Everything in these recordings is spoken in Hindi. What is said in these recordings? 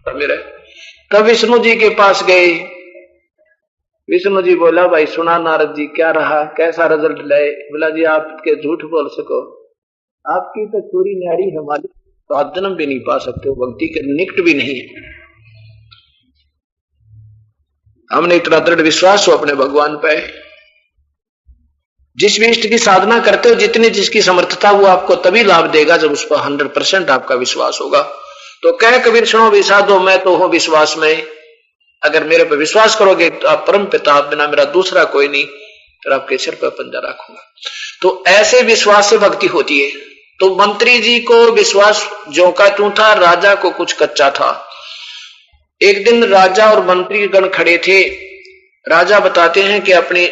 मेरा। तब विष्णु जी के पास गए। विष्णु जी बोला, भाई सुना नारद जी, क्या रहा, कैसा रिजल्ट लाए? बोला जी आपके झूठ बोल सको, आपकी तो पूरी न्यारी हमारी तो आप जन्म भी नहीं पा सकते हो, भक्ति के निकट भी नहीं है। हमने इतना दृढ़ विश्वास हो अपने भगवान पे। जिस भी इष्ट की साधना करते हो, जितनी जिसकी समर्थता, वो आपको तभी लाभ देगा जब उस पर 100% आपका विश्वास होगा। तो कह कबीर सुनो विषादो, मैं तो हूं विश्वास में। अगर मेरे पर विश्वास करोगे तो आप परम पिता, बिना मेरा दूसरा कोई नहीं, तो आपके सिर पर पंजा रखूंगा। तो ऐसे विश्वास से भक्ति होती है। तो मंत्री जी को विश्वास जो का त्यों था, राजा को कुछ कच्चा था। एक दिन राजा और मंत्री गण खड़े थे। राजा बताते हैं कि अपनी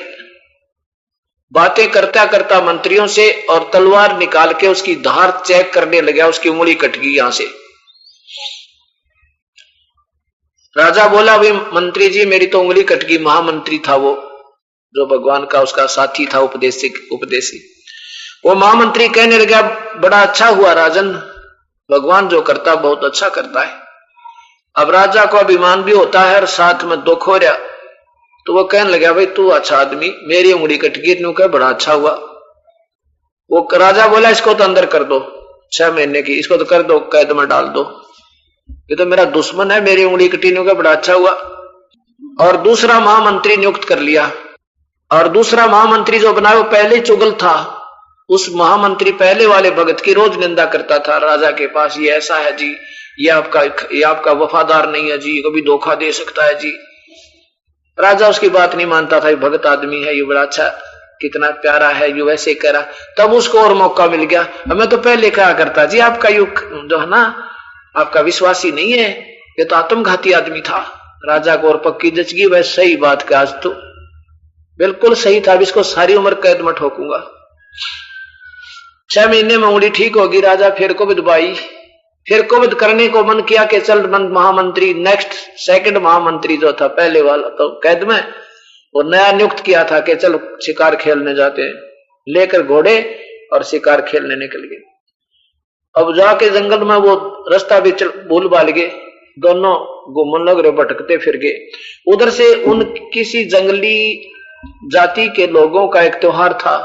बातें करता करता मंत्रियों से और तलवार निकाल के उसकी धार चेक करने लगा, उसकी उंगली कट गई यहां से। राजा बोला, भाई मंत्री जी मेरी तो उंगली कट गई। महामंत्री था वो, जो भगवान का उसका साथी था, उपदेशी। वो महामंत्री कहने लगा, बड़ा अच्छा हुआ राजन, भगवान जो करता बहुत अच्छा करता है। अब राजा को अभिमान भी होता है और साथ में दुख हो रहा, तो वो कहने लगा, भाई तू अच्छा आदमी, मेरी उंगली कट गई, तू कह बड़ा अच्छा हुआ। वो राजा बोला, इसको तो अंदर कर दो 6 महीने की, इसको तो कर दो, कैद में डाल दो, ये तो मेरा दुश्मन है, मेरी उंगली कटी, नहीं कह बड़ा अच्छा हुआ। और दूसरा महामंत्री नियुक्त कर लिया। और दूसरा महामंत्री जो बना वो पहले ही चुगल था। उस महामंत्री पहले वाले भगत की रोज निंदा करता था राजा के पास, ये ऐसा है जी, ये आपका वफादार नहीं है जी, कभी धोखा दे सकता है जी। राजा उसकी बात नहीं मानता था, ये भगत आदमी है, ये बड़ा अच्छा, कितना प्यारा है, ये वैसे करा। तब उसको और मौका मिल गया। मैं तो पहले कहा करता जी, आपका युग जो है ना, आपका विश्वासी नहीं है, ये तो आत्मघाती आदमी था। राजा को और पक्की जच गई, वह सही बात का, आज तो बिल्कुल सही था, अब इसको सारी उम्र कैद में ठोकूंगा। 6 महीने में उंगली ठीक होगी। राजा फिर को दबाई, फिर कोविद करने को मन किया कि चल महामंत्री नेक्स्ट सेकंड महामंत्री जो था पहले वाला तो कैद में, वो नया नियुक्त किया था कि चल शिकार खेलने जाते हैं। लेकर घोड़े और शिकार खेलने निकल गए। अब जाके जंगल में वो रास्ता भी भूल भाल गए, दोनों घूमने लग रहे, भटकते फिर गए। उधर से उन किसी जंगली जाति के लोगों का एक त्योहार था।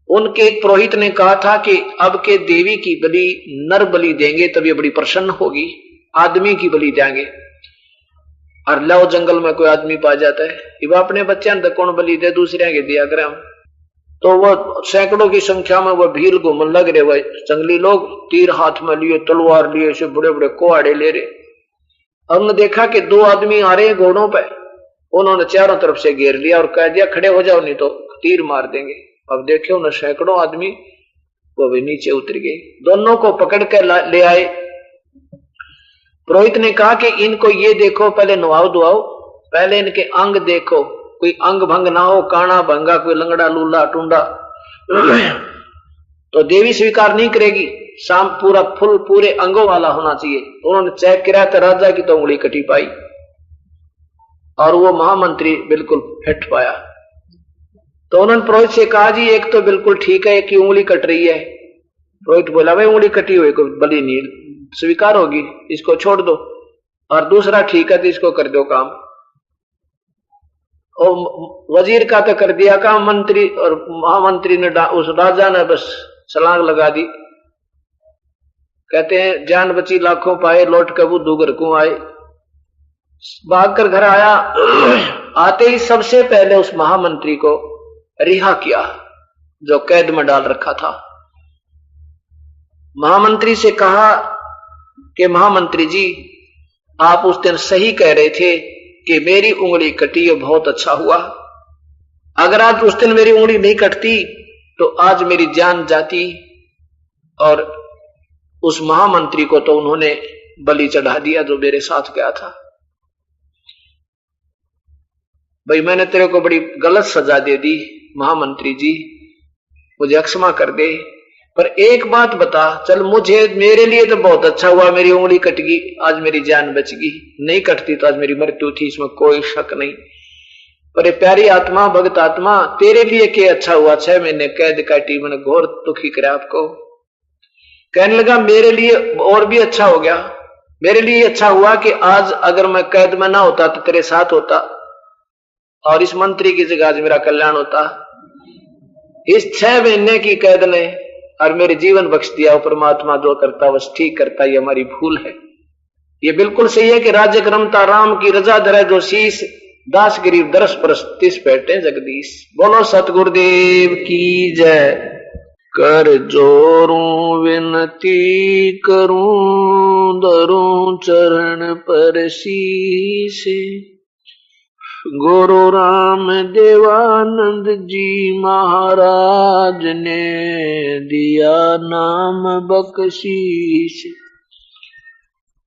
उनके एक पुरोहित ने कहा था कि अब के देवी की बलि नर बलि देंगे तब ये बड़ी प्रसन्न होगी, आदमी की बलि देंगे। और लाओ जंगल में कोई आदमी पा जाता है, वो अपने बच्चे ने कौन बलि दे, दूसरे के दिया करे हम। तो वो सैकड़ों की संख्या में वो भीड़ घूमने लग रहे, वह जंगली लोग तीर हाथ में लिए, तलवार लिए, से बड़े बड़े कुहाड़े ले रहे। हमने देखा कि 2 आदमी आ रहे हैं घोड़ों पे, उन्होंने चारों तरफ से घेर लिया और कह दिया खड़े हो जाओ नहीं तो तीर मार देंगे। अब देखे उन्हें सैकड़ों आदमी वो भी नीचे उतर गए, दोनों को पकड़ कर ले आए। पुरोहित ने कहा कि इनको ये देखो, पहले नवाओ धुआओ, पहले इनके अंग देखो, कोई अंग भंग ना हो, काना भंगा, कोई लंगड़ा लूला टूंडा तो देवी स्वीकार नहीं करेगी। शाम पूरा फुल पूरे अंगों वाला होना चाहिए। उन्होंने चेक किया तो राजा की तो उंगली कटी पाई और वो महामंत्री बिल्कुल फिट पाया। तो उन्होंने पुरोहित से कहा जी एक तो बिल्कुल ठीक है, एक की उंगली कट रही है। पुरोहित बोला भाई उंगली कटी हुई को बलि नहीं स्वीकार होगी, इसको छोड़ दो। और दूसरा ठीक है तो इसको कर दो काम। और वजीर का तो कर दिया काम, मंत्री और महामंत्री ने उस राजा ने बस छलांग लगा दी। कहते हैं जान बची लाखों पाए, लौट कबू दूगर को आए। भागकर घर आया, आते ही सबसे पहले उस महामंत्री को रिहा किया जो कैद में डाल रखा था। महामंत्री से कहा कि महामंत्री जी आप उस दिन सही कह रहे थे कि मेरी उंगली कटी है, बहुत अच्छा हुआ। अगर आज उस दिन मेरी उंगली नहीं कटती तो आज मेरी जान जाती। और उस महामंत्री को तो उन्होंने बलि चढ़ा दिया जो मेरे साथ गया था। भाई मैंने तेरे को बड़ी गलत सजा दे दी महामंत्री जी, मुझे क्षमा कर दे। पर एक बात बता, चल मुझे मेरे लिए तो बहुत अच्छा हुआ, मेरी उंगली कट गई, आज मेरी जान बच गई, नहीं कटती तो आज मेरी मृत्यु थी, इसमें कोई शक नहीं। पर ये प्यारी आत्मा, भगत आत्मा, तेरे लिए क्या अच्छा हुआ, 6 महीने कैद काटी, मैंने घोर दुखी करा आपको। कहने लगा मेरे लिए और भी अच्छा हो गया, मेरे लिए अच्छा हुआ कि आज अगर मैं कैद में ना होता तो तेरे साथ होता, और इस मंत्री की जगह आज मेरा कल्याण होता। इस 6 महीने की कैद ने और मेरे जीवन बख्श दिया। परमात्मा जो करता बस ठीक करता, ये हमारी भूल है। ये बिल्कुल सही है कि राज्य क्रमता राम की रजा धरे जो शीश, दास गरीब दरस परस तिस बैठे जगदीश। बोलो सतगुरुदेव की जय। कर जोरूं विनती करूं, धरूं चरण पर शीश। गुरु राम देवानंद जी महाराज ने दिया नाम बख्शीश।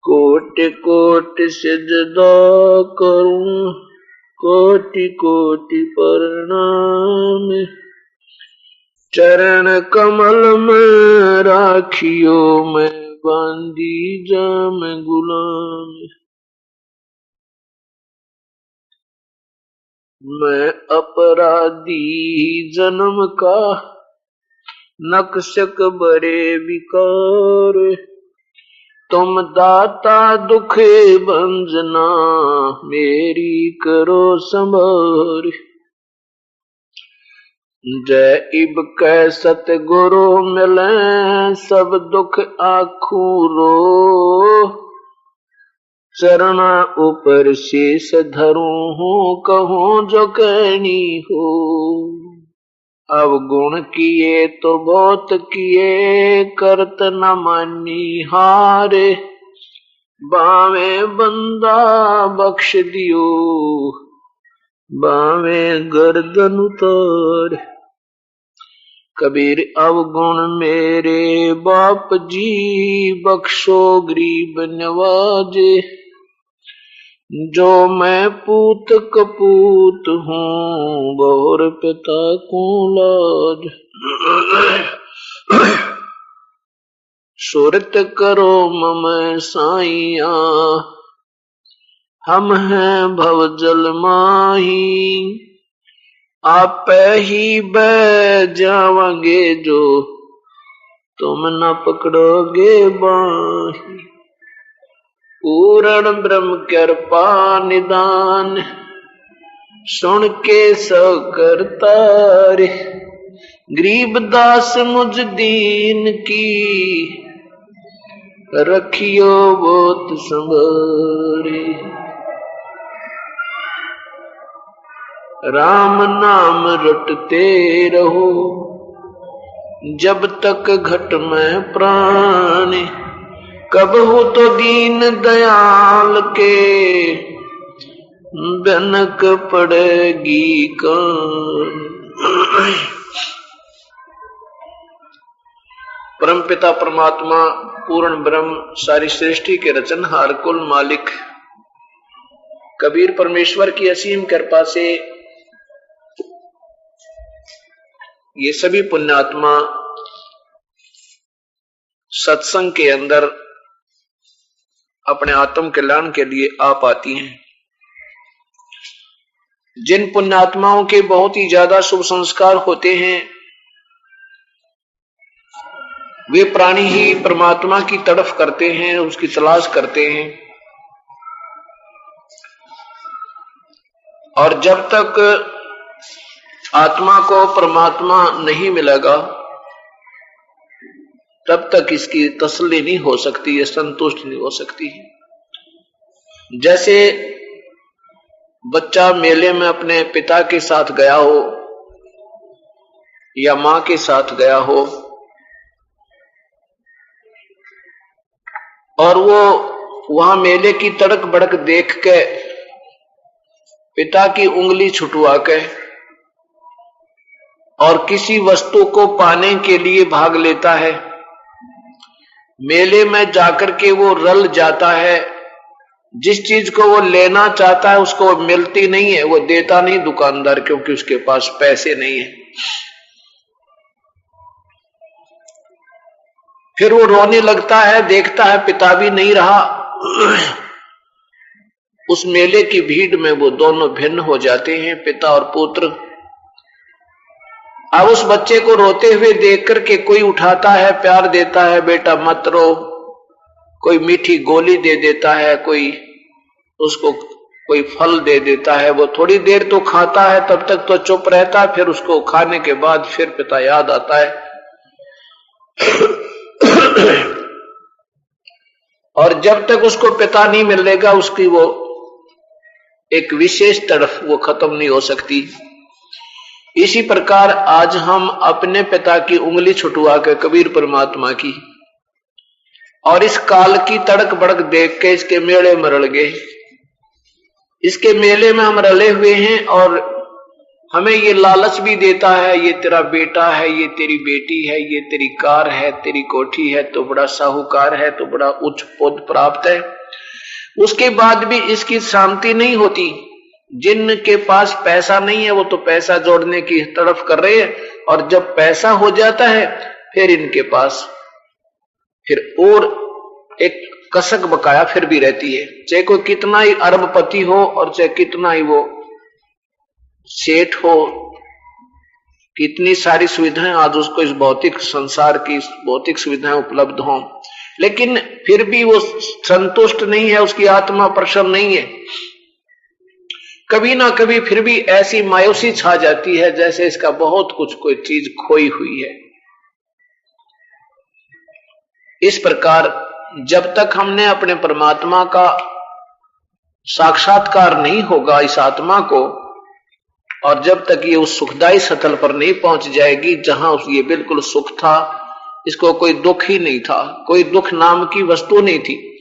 कोटि कोटि सिजदा करूं, कोटि कोटि प्रणाम। चरण कमल में राखियो, मैं बांधी जाम गुलाम। मैं अपराधी जन्म का, नक्शक बड़े विकार। तुम दाता दुखे भंजना, मेरी करो संभार। जय इब कै सतगुरु मिले, सब दुख आखू रो। चरणा ऊपर शीश धरूं हूँ, कहूँ जो कहनी हो। अवगुण किए तो बहुत किए, करत न मानी हारे। बावे बंदा बख्श दियो, बावे गर्दन उतार। कबीर अवगुण मेरे बाप जी, बख्शो गरीब नवाजे। जो मैं पूत कपूत हूँ, बहुर पिता को लाज। सुरत करो मम साइया, हम हैं भवजल माही। आप ही बह जाओगे जो, तुम न पकड़ोगे बाही। पूर्ण ब्रह्म कृपा निदान, सुन के सो करतारे। गरीब दास मुझ दीन की, रखियो बहुत संभारे। राम नाम रटते रहो, जब तक घट में प्राण। कब हो तो दीन दयाल के, बनक पड़ेगी कान। परमपिता परमात्मा पूर्ण ब्रह्म, सारी सृष्टि के रचनहार, कुल मालिक कबीर परमेश्वर की असीम कृपा से ये सभी पुण्यात्मा सत्संग के अंदर अपने आत्म कल्याण के लिए आ पाती हैं। जिन पुण्यात्माओं के बहुत ही ज्यादा शुभ संस्कार होते हैं, वे प्राणी ही परमात्मा की तड़फ करते हैं, उसकी तलाश करते हैं। और जब तक आत्मा को परमात्मा नहीं मिलेगा, तब तक इसकी तसल्ली नहीं हो सकती, ये संतुष्ट नहीं हो सकती। जैसे बच्चा मेले में अपने पिता के साथ गया हो या मां के साथ गया हो, और वो वहां मेले की तड़क भड़क देख के पिता की उंगली छुटवा के और किसी वस्तु को पाने के लिए भाग लेता है। मेले में जाकर के वो रल जाता है, जिस चीज को वो लेना चाहता है उसको वो मिलती नहीं है, वो देता नहीं दुकानदार, क्योंकि उसके पास पैसे नहीं है। फिर वो रोने लगता है, देखता है पिता भी नहीं रहा। उस मेले की भीड़ में वो दोनों भिन्न हो जाते हैं, पिता और पुत्र। अब उस बच्चे को रोते हुए देख करके कोई उठाता है, प्यार देता है, बेटा मत रो। कोई मीठी गोली दे देता है, कोई उसको कोई फल दे देता है। वो थोड़ी देर तो खाता है, तब तक तो चुप रहता है, फिर उसको खाने के बाद फिर पिता याद आता है। और जब तक उसको पिता नहीं मिलेगा, उसकी वो एक विशेष तड़फ वो खत्म नहीं हो सकती। इसी प्रकार आज हम अपने पिता की उंगली छुटवा के कबीर परमात्मा की और इस काल की तड़क बड़क देख के इसके मेले में रल गए। इसके मेले में हम रले हुए हैं और हमें ये लालच भी देता है, ये तेरा बेटा है, ये तेरी बेटी है, ये तेरी कार है, तेरी कोठी है, तो बड़ा साहूकार है, तो बड़ा उच्च पद प्राप्त है। उसके बाद भी इसकी शांति नहीं होती। जिनके पास पैसा नहीं है वो तो पैसा जोड़ने की तरफ कर रहे हैं, और जब पैसा हो जाता है फिर इनके पास फिर और एक कसक बकाया फिर भी रहती है। चाहे कोई कितना ही अरबपति हो और चाहे कितना ही वो सेठ हो, कितनी सारी सुविधाएं आज उसको इस भौतिक संसार की भौतिक सुविधाएं उपलब्ध हों, लेकिन फिर भी वो संतुष्ट नहीं है, उसकी आत्मा प्रसन्न नहीं है। कभी ना कभी फिर भी ऐसी मायूसी छा जाती है जैसे इसका बहुत कुछ कोई चीज खोई हुई है। इस प्रकार जब तक हमने अपने परमात्मा का साक्षात्कार नहीं होगा इस आत्मा को, और जब तक ये उस सुखदायी सतल पर नहीं पहुंच जाएगी जहां ये बिल्कुल सुख था, इसको कोई दुख ही नहीं था, कोई दुख नाम की वस्तु नहीं थी।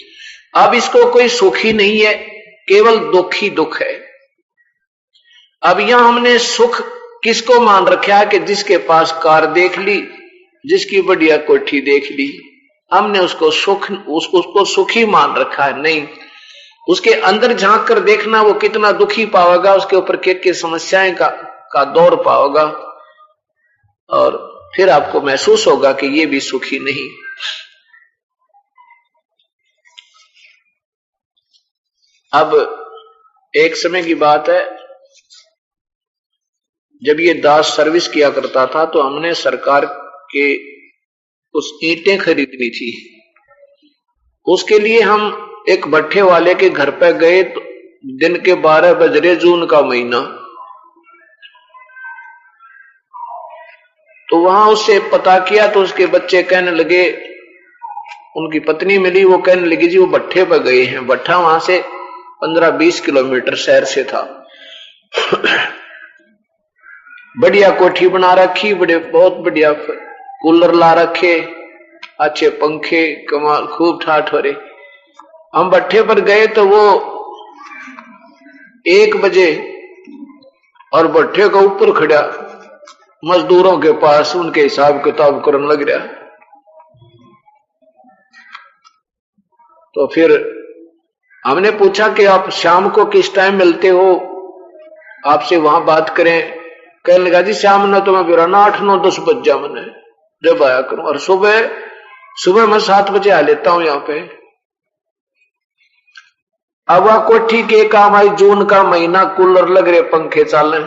अब इसको कोई सुख ही नहीं है, केवल दुख ही दुख है। अब यहां हमने सुख किसको मान रखा है कि जिसके पास कार देख ली, जिसकी बढ़िया कोठी देख ली, हमने उसको सुख उसको सुखी मान रखा है। नहीं, उसके अंदर झांक कर देखना वो कितना दुखी पाओगा, उसके ऊपर क्या समस्याएं का दौर पाओगा, और फिर आपको महसूस होगा कि ये भी सुखी नहीं। अब एक समय की बात है, जब ये दास सर्विस किया करता था तो हमने सरकार के कुछ ईंटें खरीदनी थी। उसके लिए हम एक भट्ठे वाले के घर पे गए, तो दिन के 12 बज रहे, जून का महीना। तो वहां उससे पता किया तो उसके बच्चे कहने लगे, उनकी पत्नी मिली, वो कहने लगी जी वो भट्ठे पर गए हैं। भट्ठा वहां से 15-20 किलोमीटर शहर से था। बढ़िया कोठी बना रखी, बहुत बढ़िया कूलर ला रखे, अच्छे पंखे, कमाल, खूब ठाठ हो रहे। हम भट्ठे पर गए तो वो 1 बजे और भट्ठे का ऊपर खड़ा मजदूरों के पास उनके हिसाब किताब करने लग रहा। तो फिर हमने पूछा कि आप शाम को किस टाइम मिलते हो, आपसे वहां बात करें। कहने लगा जी शाम न तो मैं फिर 8, 9, 10 बज जा मैंने जब आया करूं, और सुबह मैं 7 बजे आ लेता हूं यहाँ पे। अब वह कोठी के काम आई, जून का महीना, कूलर लग रहे, पंखे चाले,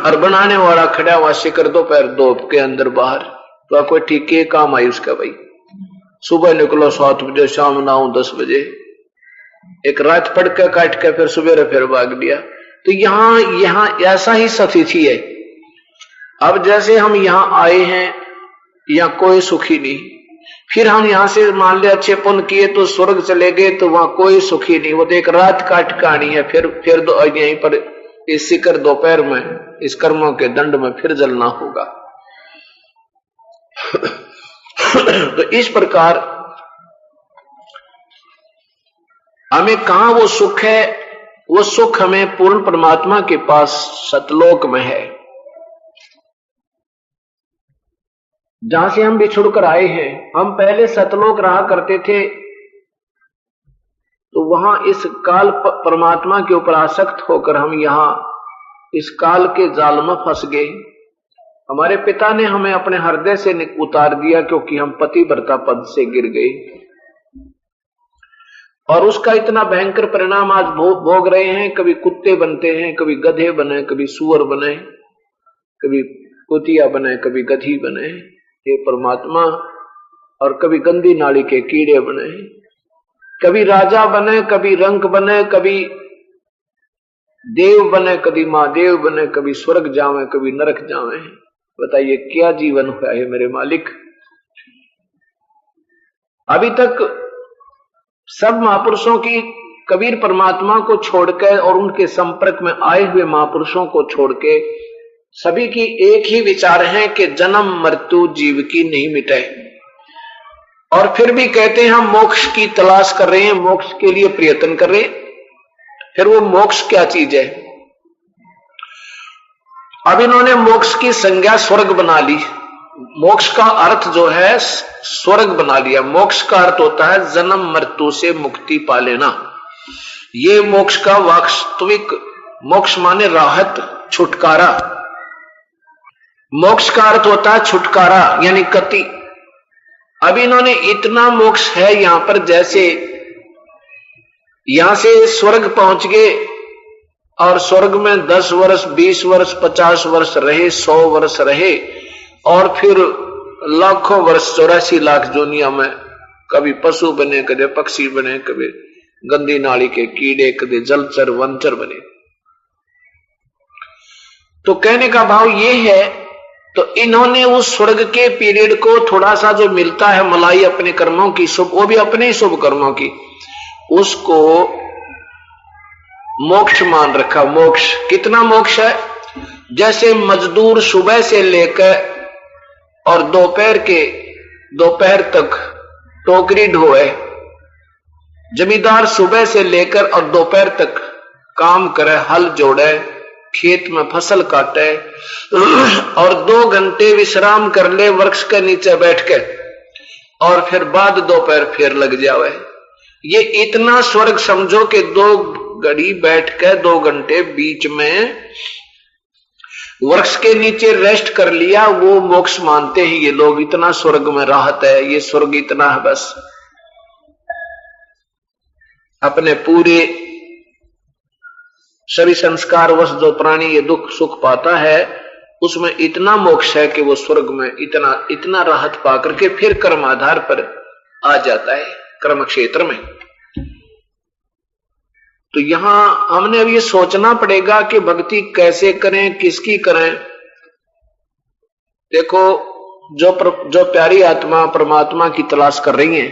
और बनाने वाला खड़ा हुआ शिकर दोपहर 2 के अंदर बाहर। तो वह कोठी के काम आई उसका भाई। सुबह निकलो 7 बजे, शाम 9, 10 बजे, एक रात पड़ के काट के फिर सुबह फिर भाग लिया। तो यहाँ ऐसा ही स्थिति है। अब जैसे हम यहाँ आए हैं, यहाँ कोई सुखी नहीं, फिर हम यहां से मान लिया अच्छे पुण्य किए तो स्वर्ग चले गए, तो वहां कोई सुखी नहीं। वो तो एक रात काट कहानी है, फिर यहीं पर इस शिकर दोपहर में इस कर्मों के दंड में फिर जलना होगा। तो इस प्रकार हमें कहां वो सुख है, वो सुख हमें पूर्ण परमात्मा के पास सतलोक में है, जहां से हम बिछुड़ कर आए हैं। हम पहले सतलोक रहा करते थे, तो वहां इस काल परमात्मा के ऊपर आसक्त होकर हम यहां इस काल के जाल में फंस गए। हमारे पिता ने हमें अपने हृदय से उतार दिया, क्योंकि हम पतिव्रता पद से गिर गए, और उसका इतना भयंकर परिणाम आज भोग रहे हैं। कभी कुत्ते बनते हैं, कभी गधे बने, कभी सुअर बने, कभी कुतिया बने, कभी गधी बने। हे परमात्मा, और कभी गंदी नाली के कीड़े बने, कभी राजा बने, कभी रंक बने, कभी देव बने, कभी महादेव बने, कभी स्वर्ग जावे, कभी नरक जावे। बताइए क्या जीवन हुआ है मेरे मालिक। अभी तक सब महापुरुषों की, कबीर परमात्मा को छोड़कर और उनके संपर्क में आए हुए महापुरुषों को छोड़ के सभी की एक ही विचार है कि जन्म मृत्यु जीव की नहीं मिटे, और फिर भी कहते हैं हम मोक्ष की तलाश कर रहे हैं, मोक्ष के लिए प्रयत्न कर रहे हैं। फिर वो मोक्ष क्या चीज है? अब इन्होंने मोक्ष की संज्ञा स्वर्ग बना ली। मोक्ष का अर्थ जो है स्वर्ग बना लिया। मोक्ष का अर्थ होता है जन्म मृत्यु से मुक्ति पा लेना। ये मोक्ष का वास्तविक, मोक्ष माने राहत, छुटकारा। मोक्ष का अर्थ होता है छुटकारा यानी गति। अब इन्होंने इतना मोक्ष है यहां पर, जैसे यहां से स्वर्ग पहुंच गए और स्वर्ग में 10 वर्ष 20 वर्ष 50 वर्ष रहे, 100 वर्ष रहे, और फिर लाखों वर्ष 84 लाख दुनिया में कभी पशु बने, कभी पक्षी बने, कभी गंदी नाली के कीड़े, कभी जलचर वनचर बने। तो कहने का भाव ये है, तो इन्होंने उस स्वर्ग के पीरियड को थोड़ा सा जो मिलता है मलाई अपने कर्मों की शुभ, वो भी अपने ही शुभ कर्मों की, उसको मोक्ष मान रखा। मोक्ष कितना मोक्ष है? जैसे मजदूर सुबह से लेकर और दोपहर तक टोकरी ढोए, जमींदार सुबह से लेकर और दोपहर तक काम करे, हल जोड़े, खेत में फसल काटे और 2 घंटे विश्राम कर ले वृक्ष के नीचे बैठ के, और फिर बाद दोपहर फिर लग जावे। ये इतना स्वर्ग समझो कि 2 घड़ी बैठ के 2 घंटे बीच में वृक्ष के नीचे रेस्ट कर लिया, वो मोक्ष मानते हैं ये लोग। इतना स्वर्ग में राहत है, ये स्वर्ग इतना है बस। अपने पूरे सभी संस्कार वश जो प्राणी ये दुख सुख पाता है, उसमें इतना मोक्ष है कि वो स्वर्ग में इतना राहत पा करके फिर कर्म आधार पर आ जाता है, कर्म क्षेत्र में। तो यहां हमने अब ये सोचना पड़ेगा कि भक्ति कैसे करें, किसकी करें। देखो, जो प्यारी आत्मा परमात्मा की तलाश कर रही हैं,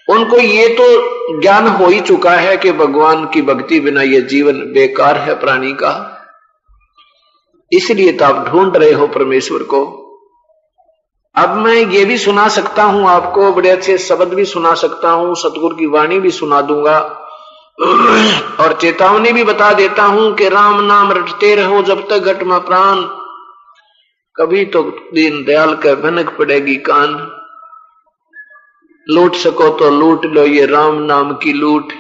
उनको ये तो ज्ञान हो ही चुका है कि भगवान की भक्ति बिना ये जीवन बेकार है प्राणी का। इसलिए तो आप ढूंढ रहे हो परमेश्वर को। अब मैं ये भी सुना सकता हूं आपको, बड़े अच्छे शब्द भी सुना सकता हूं, सतगुरु की वाणी भी सुना दूंगा, और चेतावनी भी बता देता हूं कि राम नाम रटते रहो जब तक घट में प्राण, कभी तो दीन दयाल के भनक पड़ेगी कान। लूट सको तो लूट लो ये राम नाम की लूट,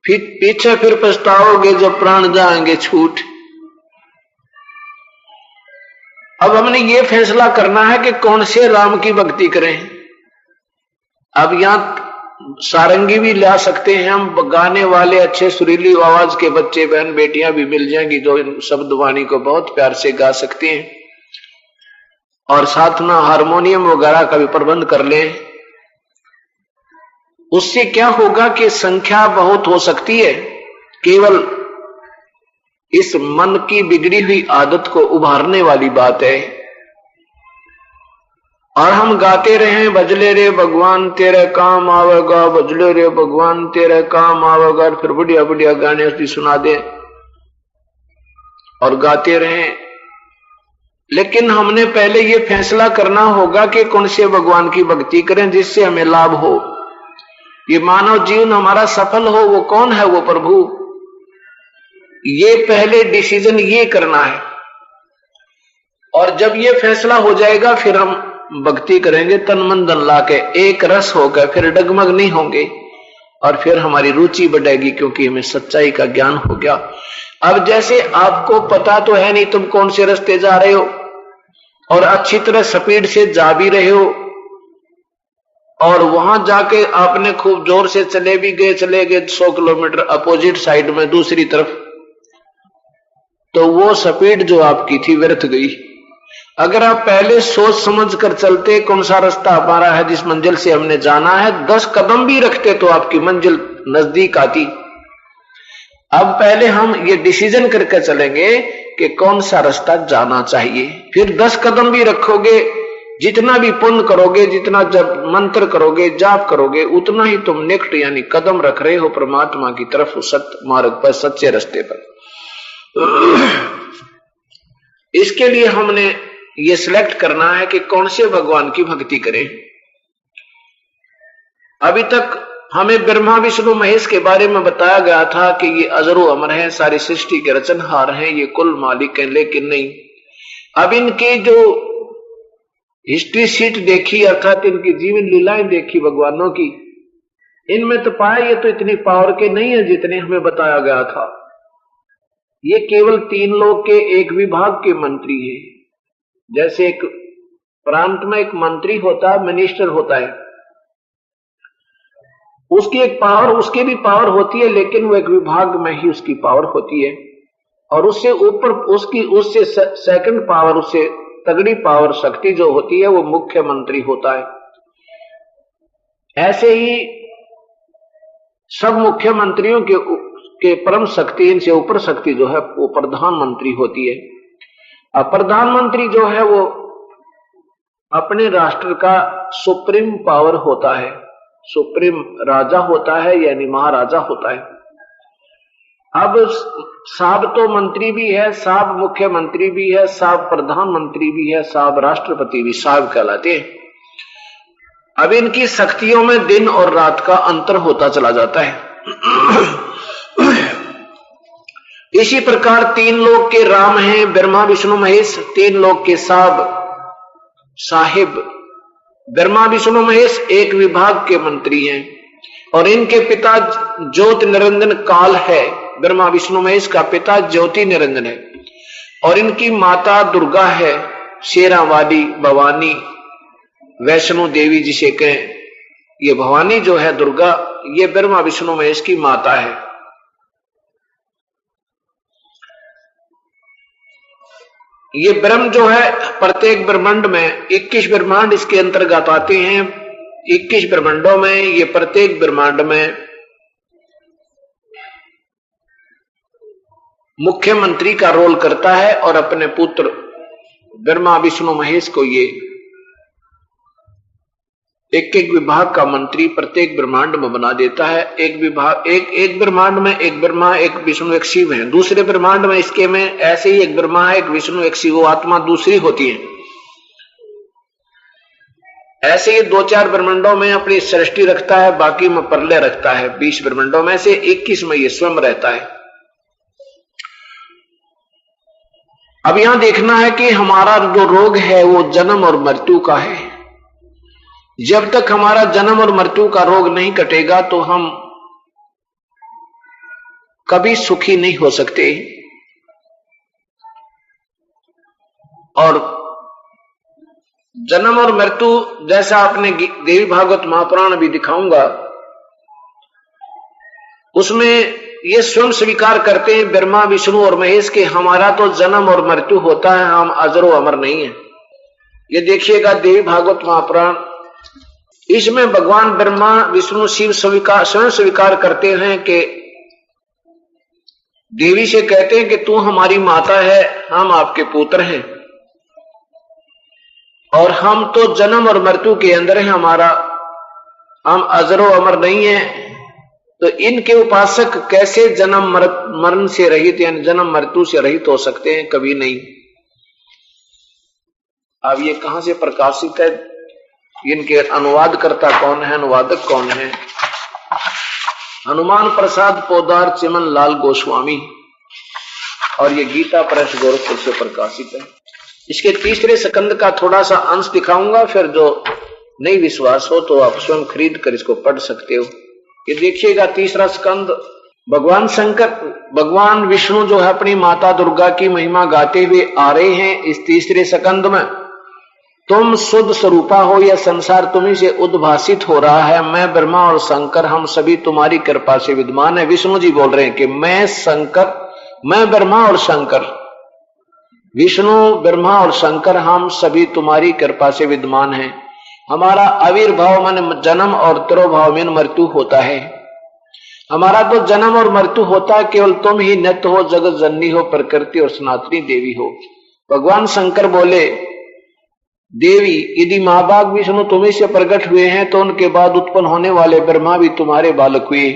फिर पीछे फिर पछताओगे जब प्राण जाएंगे छूट। अब हमने ये फैसला करना है कि कौन से राम की भक्ति करें। अब यहां सारंगी भी ला सकते हैं हम, गाने वाले अच्छे सुरीली आवाज के बच्चे बहन बेटियां भी मिल जाएंगी जो इन शब्द वाणी को बहुत प्यार से गा सकते हैं, और साथ में हारमोनियम वगैरह का भी प्रबंध कर लें। उससे क्या होगा कि संख्या बहुत हो सकती है, केवल इस मन की बिगड़ी हुई आदत को उभारने वाली बात है। और हम गाते रहे भजले रे भगवान तेरे काम आवेगा, भजले रे भगवान तेरे काम आवेगा, फिर बढ़िया बढ़िया गाने भी सुना दे और गाते रहे। लेकिन हमने पहले ये फैसला करना होगा कि कौन से भगवान की भक्ति करें जिससे हमें लाभ हो, ये मानव जीवन हमारा सफल हो। वो कौन है? वो प्रभु। ये पहले डिसीजन ये करना है, और जब ये फैसला हो जाएगा फिर हम भक्ति करेंगे तन मन धन ला के, एक रस होकर, फिर डगमग नहीं होंगे, और फिर हमारी रुचि बढ़ेगी क्योंकि हमें सच्चाई का ज्ञान हो गया। अब जैसे आपको पता तो है नहीं तुम कौन से रास्ते जा रहे हो, और अच्छी तरह स्पीड से जा भी रहे हो, और वहां जाके आपने खूब जोर से चले गए 100 किलोमीटर अपोजिट साइड में दूसरी तरफ, तो वो स्पीड जो आपकी थी व्यर्थ गई। अगर आप पहले सोच समझ कर चलते कौन सा रास्ता हमारा है जिस मंजिल से हमने जाना है, 10 कदम भी रखते तो आपकी मंजिल नजदीक आती। अब पहले हम ये डिसीजन करके चलेंगे कि कौन सा रास्ता जाना चाहिए, फिर 10 कदम भी रखोगे, जितना भी पुण्य करोगे, जितना जब मंत्र करोगे, जाप करोगे, उतना ही तुम नेक्स्ट यानी कदम रख रहे हो परमात्मा की तरफ, सत्य मार्ग पर, सच्चे रास्ते पर। इसके लिए हमने ये सिलेक्ट करना है कि कौन से भगवान की भक्ति करें। अभी तक हमें ब्रह्मा विष्णु महेश के बारे में बताया गया था कि ये अजरो अमर हैं, सारी सृष्टि के रचनहार हैं, ये कुल मालिक हैं, लेकिन नहीं, अब इनके जो हिस्ट्री शीट देखी, अर्थात इनकी जीवन लीलाएं देखी भगवानों की, इनमें तो पाया ये तो इतनी पावर के नहीं है जितने हमें बताया गया था। ये केवल 3 लोग के एक विभाग के मंत्री हैं। जैसे एक प्रांत में एक मंत्री होता है, मिनिस्टर होता है, उसकी एक पावर, उसकी भी पावर होती है, लेकिन वो एक विभाग में ही उसकी पावर होती है, और उससे ऊपर उससे सेकंड पावर, उससे तगड़ी पावर शक्ति जो होती है वो मुख्यमंत्री होता है। ऐसे ही सब मुख्यमंत्रियों के परम शक्ति, इनसे ऊपर शक्ति जो है वो प्रधानमंत्री होती है। अब प्रधानमंत्री जो है वो अपने राष्ट्र का सुप्रीम पावर होता है, सुप्रीम राजा होता है, यानी महाराजा होता है। अब साहब तो मंत्री भी है, साहब मुख्यमंत्री भी है, साहब प्रधानमंत्री भी है, साहब राष्ट्रपति भी साहब कहलाते हैं। अब इनकी शक्तियों में दिन और रात का अंतर होता चला जाता है। इसी प्रकार 3 लोग के राम हैं, ब्रह्मा विष्णु महेश, 3 लोग के साहिब ब्रह्मा विष्णु महेश एक विभाग के मंत्री हैं, और इनके पिता ज्योति निरंजन काल है। ब्रह्मा विष्णु महेश का पिता ज्योति निरंजन है, और इनकी माता दुर्गा है, शेरावाली भवानी, वैष्णो देवी जिसे कहें। ये भवानी जो है दुर्गा, ये ब्रह्मा विष्णु महेश की माता है। ये ब्रह्म जो है प्रत्येक ब्रह्मांड में 21 ब्रह्मांड इसके अंतर्गत आते हैं। 21 ब्रह्मांडों में ये प्रत्येक ब्रह्मांड में मुख्यमंत्री का रोल करता है, और अपने पुत्र ब्रह्मा विष्णु महेश को ये एक विभाग का मंत्री प्रत्येक ब्रह्मांड में बना देता है। एक विभाग, एक ब्रह्मांड में एक ब्रह्मा, एक विष्णु, एक शिव है। दूसरे ब्रह्मांड में इसके में ऐसे ही एक ब्रह्मा है, एक विष्णु, एक शिव, आत्मा दूसरी होती है। ऐसे ही 2-4 ब्रह्मांडों में अपनी सृष्टि रखता है, बाकी में प्रलय रखता है। 20 ब्रह्मांडों में से 21 में ये स्वयं रहता है। अब यहां देखना है कि हमारा जो रोग है वो जन्म और मृत्यु का है। जब तक हमारा जन्म और मृत्यु का रोग नहीं कटेगा तो हम कभी सुखी नहीं हो सकते। और जन्म और मृत्यु जैसा आपने देवी भागवत महापुराण भी दिखाऊंगा, उसमें ये स्वयं स्वीकार करते हैं ब्रह्मा विष्णु और महेश के हमारा तो जन्म और मृत्यु होता है, हम अजरो अमर नहीं है। ये देखिएगा देवी भागवत महापुराण, इसमें भगवान ब्रह्मा विष्णु शिव स्वयं स्वीकार करते हैं कि देवी से कहते हैं कि तू हमारी माता है, हम आपके पुत्र हैं, और हम तो जन्म और मृत्यु के अंदर है, हम अजरो अमर नहीं है। तो इनके उपासक कैसे जन्म मरण से रहित यानी जन्म मृत्यु से रहित हो सकते हैं? कभी नहीं। अब ये कहां से प्रकाशित है? इनके अनुवादकर्ता कौन है, अनुवादक कौन है? हनुमान प्रसाद पोदार चिमन लाल गोस्वामी, और ये गीता प्रेस गोरखपुर से प्रकाशित है। इसके तीसरे स्कंद का थोड़ा सा अंश दिखाऊंगा, फिर जो नहीं विश्वास हो तो आप स्वयं खरीद कर इसको पढ़ सकते हो। ये देखिएगा तीसरा स्कंद, भगवान विष्णु जो है अपनी माता दुर्गा की महिमा गाते हुए आ रहे हैं इस तीसरे स्कंद में। तुम शुद्ध स्वरूपा हो, यह संसार तुम्ही से उद्भासित हो रहा है। मैं ब्रह्मा और शंकर हम सभी तुम्हारी कृपा से विद्यमान है। विष्णु जी बोल रहे हैं कि मैं ब्रह्मा और शंकर विष्णु ब्रह्मा और शंकर हम सभी तुम्हारी कृपा से विद्यमान हैं। हमारा आविर्भाव मन जन्म और तिरोभाव में मृत्यु होता है। हमारा तो जन्म और मृत्यु होता है, केवल तुम ही नित्य हो, जगत जननी हो, प्रकृति और सनातनी देवी हो। भगवान शंकर बोले, देवी यदि माँ बाप विष्णु तुम्ही से प्रकट हुए हैं तो उनके बाद उत्पन्न होने वाले ब्रह्मा भी तुम्हारे बालक हुए,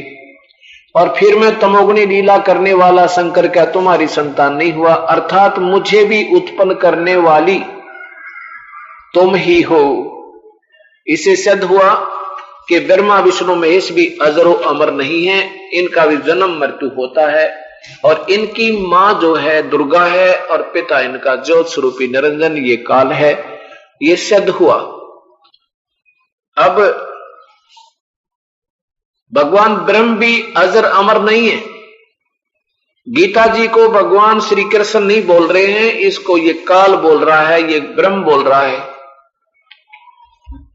और फिर मैं तमोगुणी लीला करने वाला शंकर क्या तुम्हारी संतान नहीं हुआ? अर्थात मुझे भी उत्पन्न करने वाली तुम ही हो। इसे सिद्ध हुआ कि ब्रह्मा विष्णु महेश भी अजरो अमर नहीं है, इनका भी जन्म मृत्यु होता है, और इनकी मां जो है दुर्गा है और पिता इनका ज्योत स्वरूपी निरंजन ये काल है। ये सिद्ध हुआ। अब भगवान ब्रह्म भी अजर अमर नहीं है। गीता जी को भगवान श्री कृष्ण नहीं बोल रहे हैं, इसको ये काल बोल रहा है, ये ब्रह्म बोल रहा है।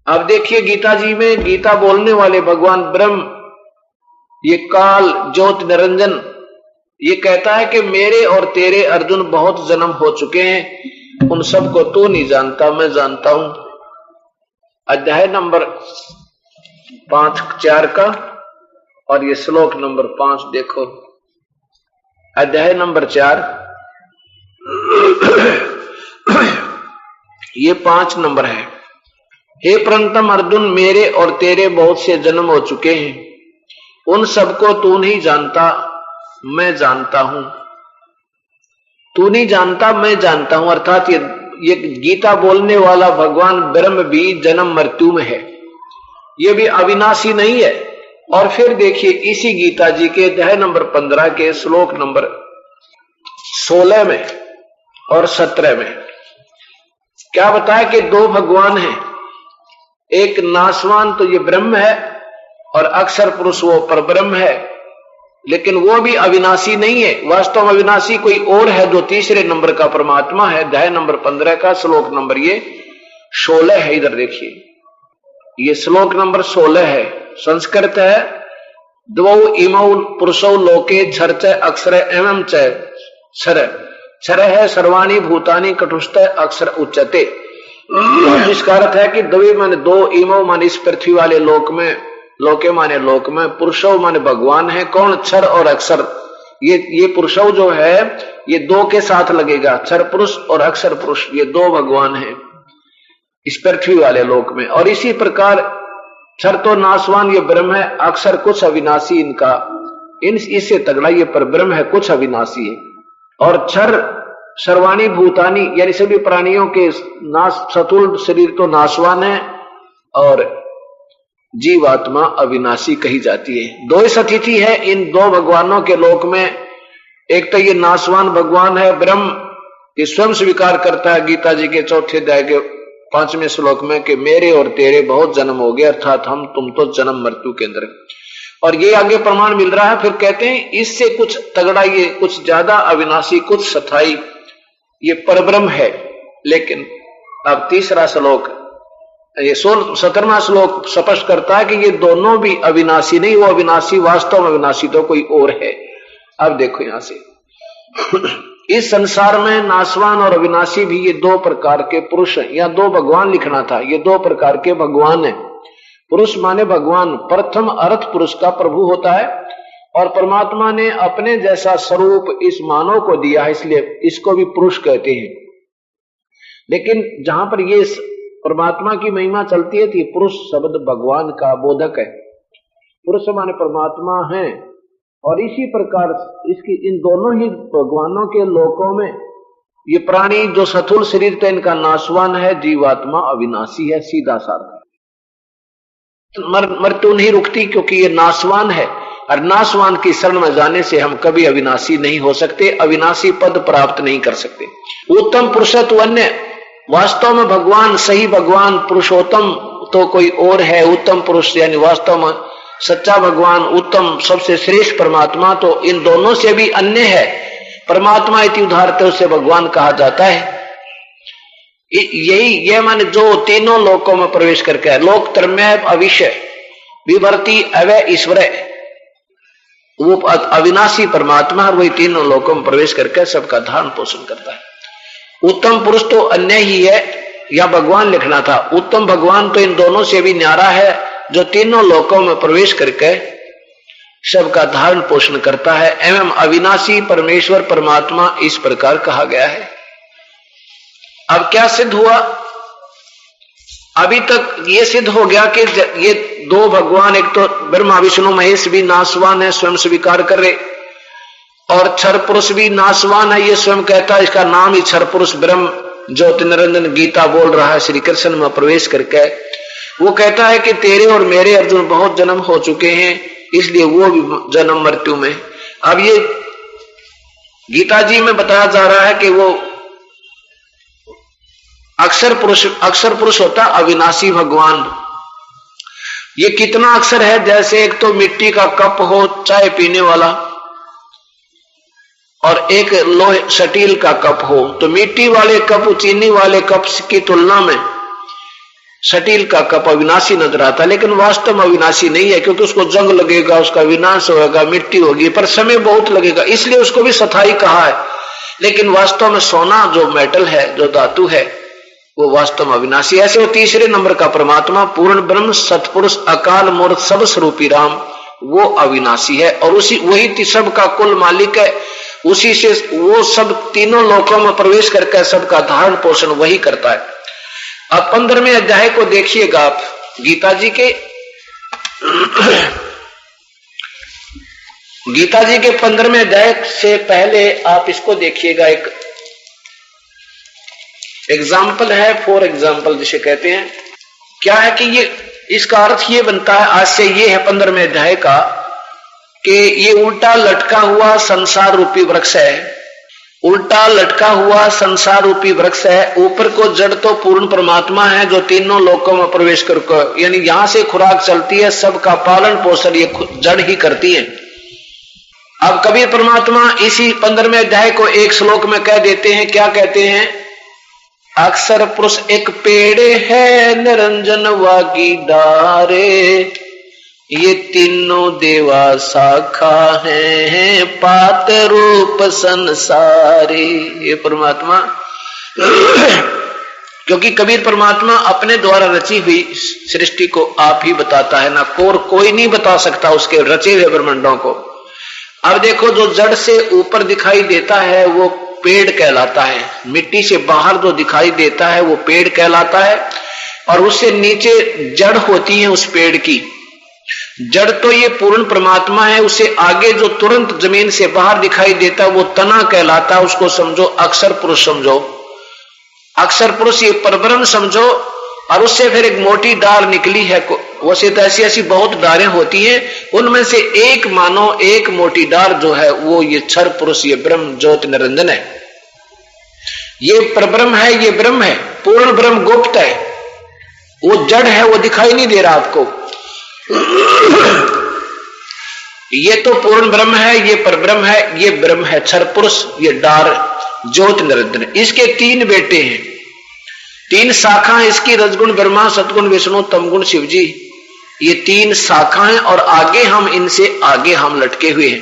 अब देखिए गीता जी में गीता बोलने वाले भगवान ब्रह्म, ये काल ज्योत निरंजन, ये कहता है कि मेरे और तेरे अर्जुन बहुत जन्म हो चुके हैं, उन सबको तू नहीं जानता, मैं जानता हूं। अध्याय नंबर 5-4 का और ये श्लोक नंबर 5 देखो। अध्याय नंबर 4 ये 5 नंबर है। हे प्रंतम अर्जुन, मेरे और तेरे बहुत से जन्म हो चुके हैं, उन सबको तू नहीं जानता, मैं जानता हूं। तू नहीं जानता, मैं जानता हूं, अर्थात ये गीता बोलने वाला भगवान ब्रह्म भी जन्म मृत्यु में है, ये भी अविनाशी नहीं है। और फिर देखिए इसी गीता जी के अध्याय नंबर 15 के श्लोक नंबर 16 में और 17 में क्या बताया कि दो भगवान हैं, एक नासवान तो ये ब्रह्म है और अक्षर पुरुष वो परब्रह्म है, लेकिन वो भी अविनाशी नहीं है। वास्तव में अविनाशी कोई और है जो तीसरे नंबर का परमात्मा है। अध्याय नंबर 15 का श्लोक नंबर ये 16 है। इधर देखिए, ये श्लोक नंबर 16 है। संस्कृत है, द्वौ इमौ पुरुषौ लोके क्षर अक्षर एवं क्षर। क्षर है सर्वाणी भूतानि कटुष्ट अक्षर उच्चते। इसका अर्थ है कि द्वि माने दो, इमौ माने इस पृथ्वी वाले लोक में, लोके माने लोक में, पुरुषौ माने भगवान है। कौन? क्षर और अक्षर। ये पुरुषौ जो है ये दो के साथ लगेगा, क्षर पुरुष और अक्षर पुरुष, ये दो भगवान हैं इस पृथ्वी वाले लोक में। और इसी प्रकार क्षर तो नासवान ये ब्रह्म है, अक्षर कुछ अविनाशी इनका, इससे तगड़ा ये पर ब्रह्म है, कुछ अविनाशी है। और क्षर सर्वाणी भूतानी यानी सभी प्राणियों के नाश, सतुल शरीर तो नासवान है और जीवात्मा अविनाशी कही जाती है। दो ही अतिथि है इन दो भगवानों के लोक में। एक तो ये नासवान भगवान है ब्रह्म, ये स्वयं स्वीकार करता है गीता जी के 4थे अध्याय के 5वें श्लोक में कि मेरे और तेरे बहुत जन्म हो गए, अर्थात हम तुम तो जन्म मृत्यु के अंदर। और ये आगे प्रमाण मिल रहा है। फिर कहते हैं इससे कुछ तगड़ा, ये कुछ ज्यादा अविनाशी, कुछ स्थायी, ये परब्रह्म है। लेकिन अब तीसरा श्लोक, ये 17वां श्लोक स्पष्ट करता है कि ये दोनों भी अविनाशी नहीं, वो अविनाशी वास्तव में अविनाशी तो कोई और है। अब देखो यहां से इस संसार में नासवान और अविनाशी भी ये दो प्रकार के पुरुष हैं, या दो भगवान लिखना था, ये दो प्रकार के भगवान हैं। पुरुष माने भगवान, प्रथम अर्थ पुरुष का प्रभु होता है, और परमात्मा ने अपने जैसा स्वरूप इस मानव को दिया है, इसलिए इसको भी पुरुष कहते हैं। लेकिन जहां पर ये परमात्मा की महिमा चलती है तो पुरुष शब्द भगवान का बोधक है। पुरुष माने परमात्मा है। और इसी प्रकार इसकी इन दोनों ही भगवानों के लोकों में ये प्राणी जो सथुल शरीर था इनका नासवान है, जीवात्मा अविनाशी है। सीधा साधा मृत्यु नहीं रुकती क्योंकि ये नासवान है, और नासवान की शरण में जाने से हम कभी अविनाशी नहीं हो सकते, अविनाशी पद प्राप्त नहीं कर सकते। उत्तम पुरुषत्व अन्य, वास्तव में भगवान, सही भगवान पुरुषोत्तम तो कोई और है। उत्तम पुरुष यानी वास्तव में सच्चा भगवान, उत्तम सबसे श्रेष्ठ परमात्मा तो इन दोनों से भी अन्य है। परमात्मा इति उदाहरते उसे भगवान कहा जाता है। यही ये माने जो तीनों लोकों में प्रवेश करके है, लोक त्रयमय अविश्य विभर्ति अवय ईश्वर, वो अविनाशी परमात्मा और वही तीनों लोकों में प्रवेश करके सबका धारण पोषण करता है। उत्तम पुरुष तो अन्य ही है या भगवान लिखना था। उत्तम भगवान तो इन दोनों से भी न्यारा है, जो तीनों लोकों में प्रवेश करके सबका धारण पोषण करता है एवं अविनाशी परमेश्वर परमात्मा इस प्रकार कहा गया है। अब क्या सिद्ध हुआ? अभी तक ये सिद्ध हो गया कि ये दो भगवान, एक तो ब्रह्मा विष्णु महेश भी नाशवान है, स्वयं स्वीकार कर रहे, और क्षर पुरुष भी नाशवान है, ये स्वयं कहता है, इसका नाम ही क्षर पुरुष ब्रह्म ज्योति निरंजन गीता बोल रहा है श्री कृष्ण में प्रवेश करके। वो कहता है कि तेरे और मेरे अर्जुन बहुत जन्म हो चुके हैं, इसलिए वो भी जन्म मृत्यु में। अब ये गीता जी में बताया जा रहा है कि वो अक्षर पुरुष होता अविनाशी भगवान। ये कितना अक्षर है? जैसे एक तो मिट्टी का कप हो चाय पीने वाला, और एक लोहे स्टील का कप हो, तो मिट्टी वाले कप चीनी वाले कप की तुलना में स्टील का कप अविनाशी नजर आता है, लेकिन वास्तव में अविनाशी नहीं है, क्योंकि उसको जंग लगेगा, उसका विनाश होगा, मिट्टी होगी, पर समय बहुत लगेगा, इसलिए उसको भी स्थायी कहा है। लेकिन वास्तव में सोना जो मेटल है, जो धातु है, वो वास्तव में अविनाशी। ऐसे वो तीसरे नंबर का परमात्मा पूर्ण ब्रह्म सतपुरुष अकाल मूर्त सब स्वरूपी राम, वो अविनाशी है और उसी वही सब का कुल मालिक है। उसी से वो सब तीनों लोकों में प्रवेश करके सबका धारण पोषण वही करता है। अब 15वें अध्याय को देखिएगा आप गीता जी के गीता जी के 15वें अध्याय से पहले आप इसको देखिएगा। एक एग्जाम्पल है, फॉर एग्जाम्पल जिसे कहते हैं। क्या है कि ये इसका अर्थ ये बनता है, आज से ये है 15वें अध्याय का, कि ये उल्टा लटका हुआ संसार रूपी वृक्ष है। उल्टा लटका हुआ संसार रूपी वृक्ष है। ऊपर को जड़ तो पूर्ण परमात्मा है, जो तीनों लोकों में प्रवेश करके, यानी यहां से खुराक चलती है, सबका पालन पोषण ये जड़ ही करती है। अब कबीर परमात्मा इसी 15वें अध्याय को एक श्लोक में कह देते हैं। क्या कहते हैं? अक्षर पुरुष एक पेड़ है, निरंजन वागी डारे, ये तीनों देवा शाखा है, पात रूप संसारी। ये परमात्मा क्योंकि कबीर परमात्मा अपने द्वारा रची हुई सृष्टि को आप ही बताता है ना, कोई नहीं बता सकता उसके रचे हुए ब्रह्मांडों को। अब देखो, जो जड़ से ऊपर दिखाई देता है वो पेड़ कहलाता है, मिट्टी से बाहर जो दिखाई देता है वो पेड़ कहलाता है, और उससे नीचे जड़ होती है उस पेड़ की। जड़ तो ये पूर्ण परमात्मा है, उसे आगे जो तुरंत जमीन से बाहर दिखाई देता है वो तना कहलाता है। उसको समझो अक्षर पुरुष समझो, अक्षर पुरुष ये परब्रह्म समझो। और उससे फिर एक मोटी डाल निकली है, वैसे तो ऐसी ऐसी बहुत डालें होती हैं, उनमें से एक मानो एक मोटी डाल जो है वो ये क्षर पुरुष, ये ब्रह्म ज्योति निरंजन है। ये परब्रह्म है, ये ब्रह्म है, पूर्ण ब्रह्म गुप्त है, वो जड़ है, वो दिखाई नहीं दे रहा आपको। ये तो पूर्ण ब्रह्म है, ये परब्रह्म है, ये ब्रह्म है क्षर पुरुष, ये डार ज्योति निरंजन। इसके 3 बेटे हैं, 3 शाखाएं इसकी, रजगुण ब्रह्मा, सतगुण विष्णु, तमगुण शिव जी। ये 3 शाखाएं और आगे हम इनसे आगे हम लटके हुए हैं।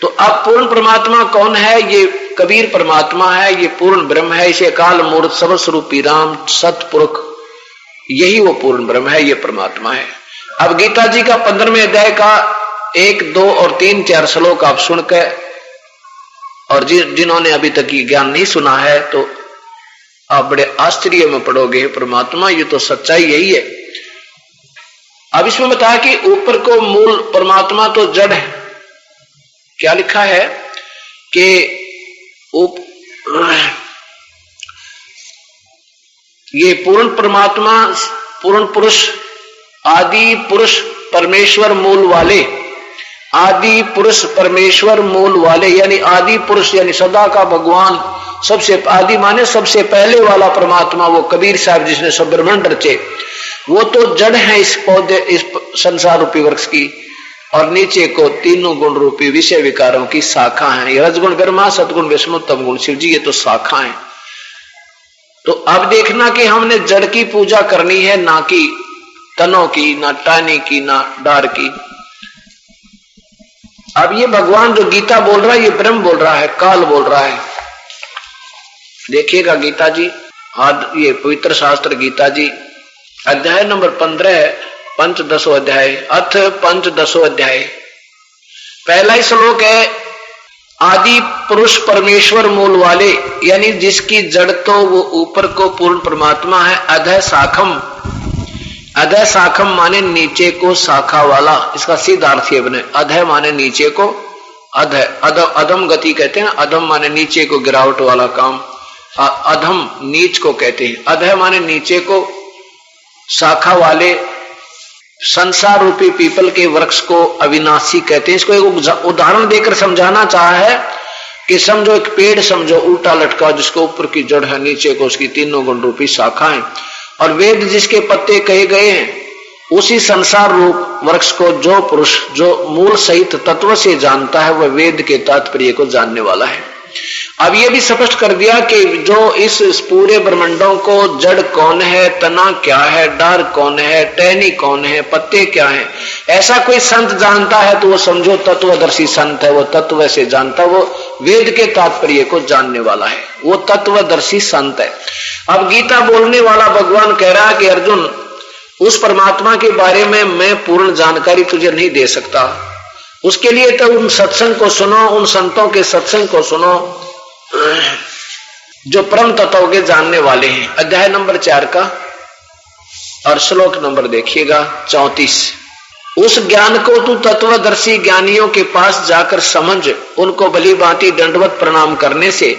तो अब पूर्ण परमात्मा कौन है? ये कबीर परमात्मा है, ये पूर्ण ब्रह्म है, इसे काल मूर्त सब स्वरूपी राम सतपुरुष, यही वो पूर्ण ब्रह्म है, ये परमात्मा है। अब गीता जी का 15वें अध्याय का 1, 2 और 3, 4 श्लोक आप सुनकर, और जिन्होंने अभी तक ये ज्ञान नहीं सुना है तो आप बड़े आश्चर्य में पड़ोगे, परमात्मा ये तो सच्चाई यही है। अब इसमें बताया कि ऊपर को मूल परमात्मा तो जड़ है। क्या लिखा है कि ये पूर्ण परमात्मा, पूर्ण पुरुष, आदि पुरुष परमेश्वर मूल वाले, आदि पुरुष परमेश्वर मूल वाले, यानी आदि पुरुष यानी सदा का भगवान, सबसे आदि माने सबसे पहले वाला परमात्मा, वो कबीर साहब जिसने सब ब्रह्मांड रचे, वो तो जड़ है इस पौधे, इस संसार रूपी वृक्ष की। और नीचे को तीनों गुण रूपी विषय विकारों की शाखा है, रजगुण ब्रह्मा, सतगुण विष्णु, तमगुण शिव जी, ये तो शाखा है। तो अब देखना कि हमने जड़ की पूजा करनी है, ना कि तनों की, ना टानी की, ना डार की। अब ये भगवान जो गीता बोल रहा है, ये ब्रह्म बोल रहा है, काल बोल रहा है। देखिएगा गीता जी, ये पवित्र शास्त्र गीता जी, अध्याय नंबर 15, पंचदशो अध्याय, अथ पंचदशो अध्याय। पहला ही श्लोक है, आदि पुरुष परमेश्वर मूल वाले, यानी जिसकी जड़ तो वो ऊपर को पूर्ण परमात्मा है। अधः शाखम, अधः शाखम माने नीचे को शाखा वाला, इसका सीधा अर्थ ये बने, अधः माने नीचे को, अधः अधम गति कहते हैं, अधम माने नीचे को गिरावट वाला काम, अधम नीच को कहते हैं। अधः माने नीचे को, शाखा वाले, संसार रूपी पीपल के वृक्ष को अविनाशी कहते हैं। इसको एक उदाहरण देकर समझाना चाहा है कि समझो एक पेड़ समझो उल्टा लटका, जिसको ऊपर की जड़ है, नीचे को उसकी तीनों गुण रूपी शाखा है, और वेद जिसके पत्ते कहे गए हैं, उसी संसार रूप वृक्ष को जो पुरुष जो मूल सहित तत्व से जानता है, वह वेद के तात्पर्य को जानने वाला है। अब ये भी स्पष्ट कर दिया कि जो इस पूरे ब्रह्मांडों को जड़ कौन है, तना क्या है, डार कौन है, टहनी कौन है, पत्ते क्या है, ऐसा कोई संत जानता है तो वो समझो तत्वदर्शी संत है, वो तत्व से जानता, वो वेद के तात्पर्य को जानने वाला है, वो तत्वदर्शी संत है। अब गीता बोलने वाला भगवान कह रहा है कि अर्जुन, उस परमात्मा के बारे में मैं पूर्ण जानकारी तुझे नहीं दे सकता, उसके लिए तो उन सत्संग को सुनो, उन संतों के सत्संग को सुनो जो परम तत्व के जानने वाले हैं। अध्याय नंबर 4 का और श्लोक नंबर देखिएगा 34। उस ज्ञान को तू तत्वदर्शी ज्ञानियों के पास जाकर समझ, उनको भली भांति दंडवत प्रणाम करने से,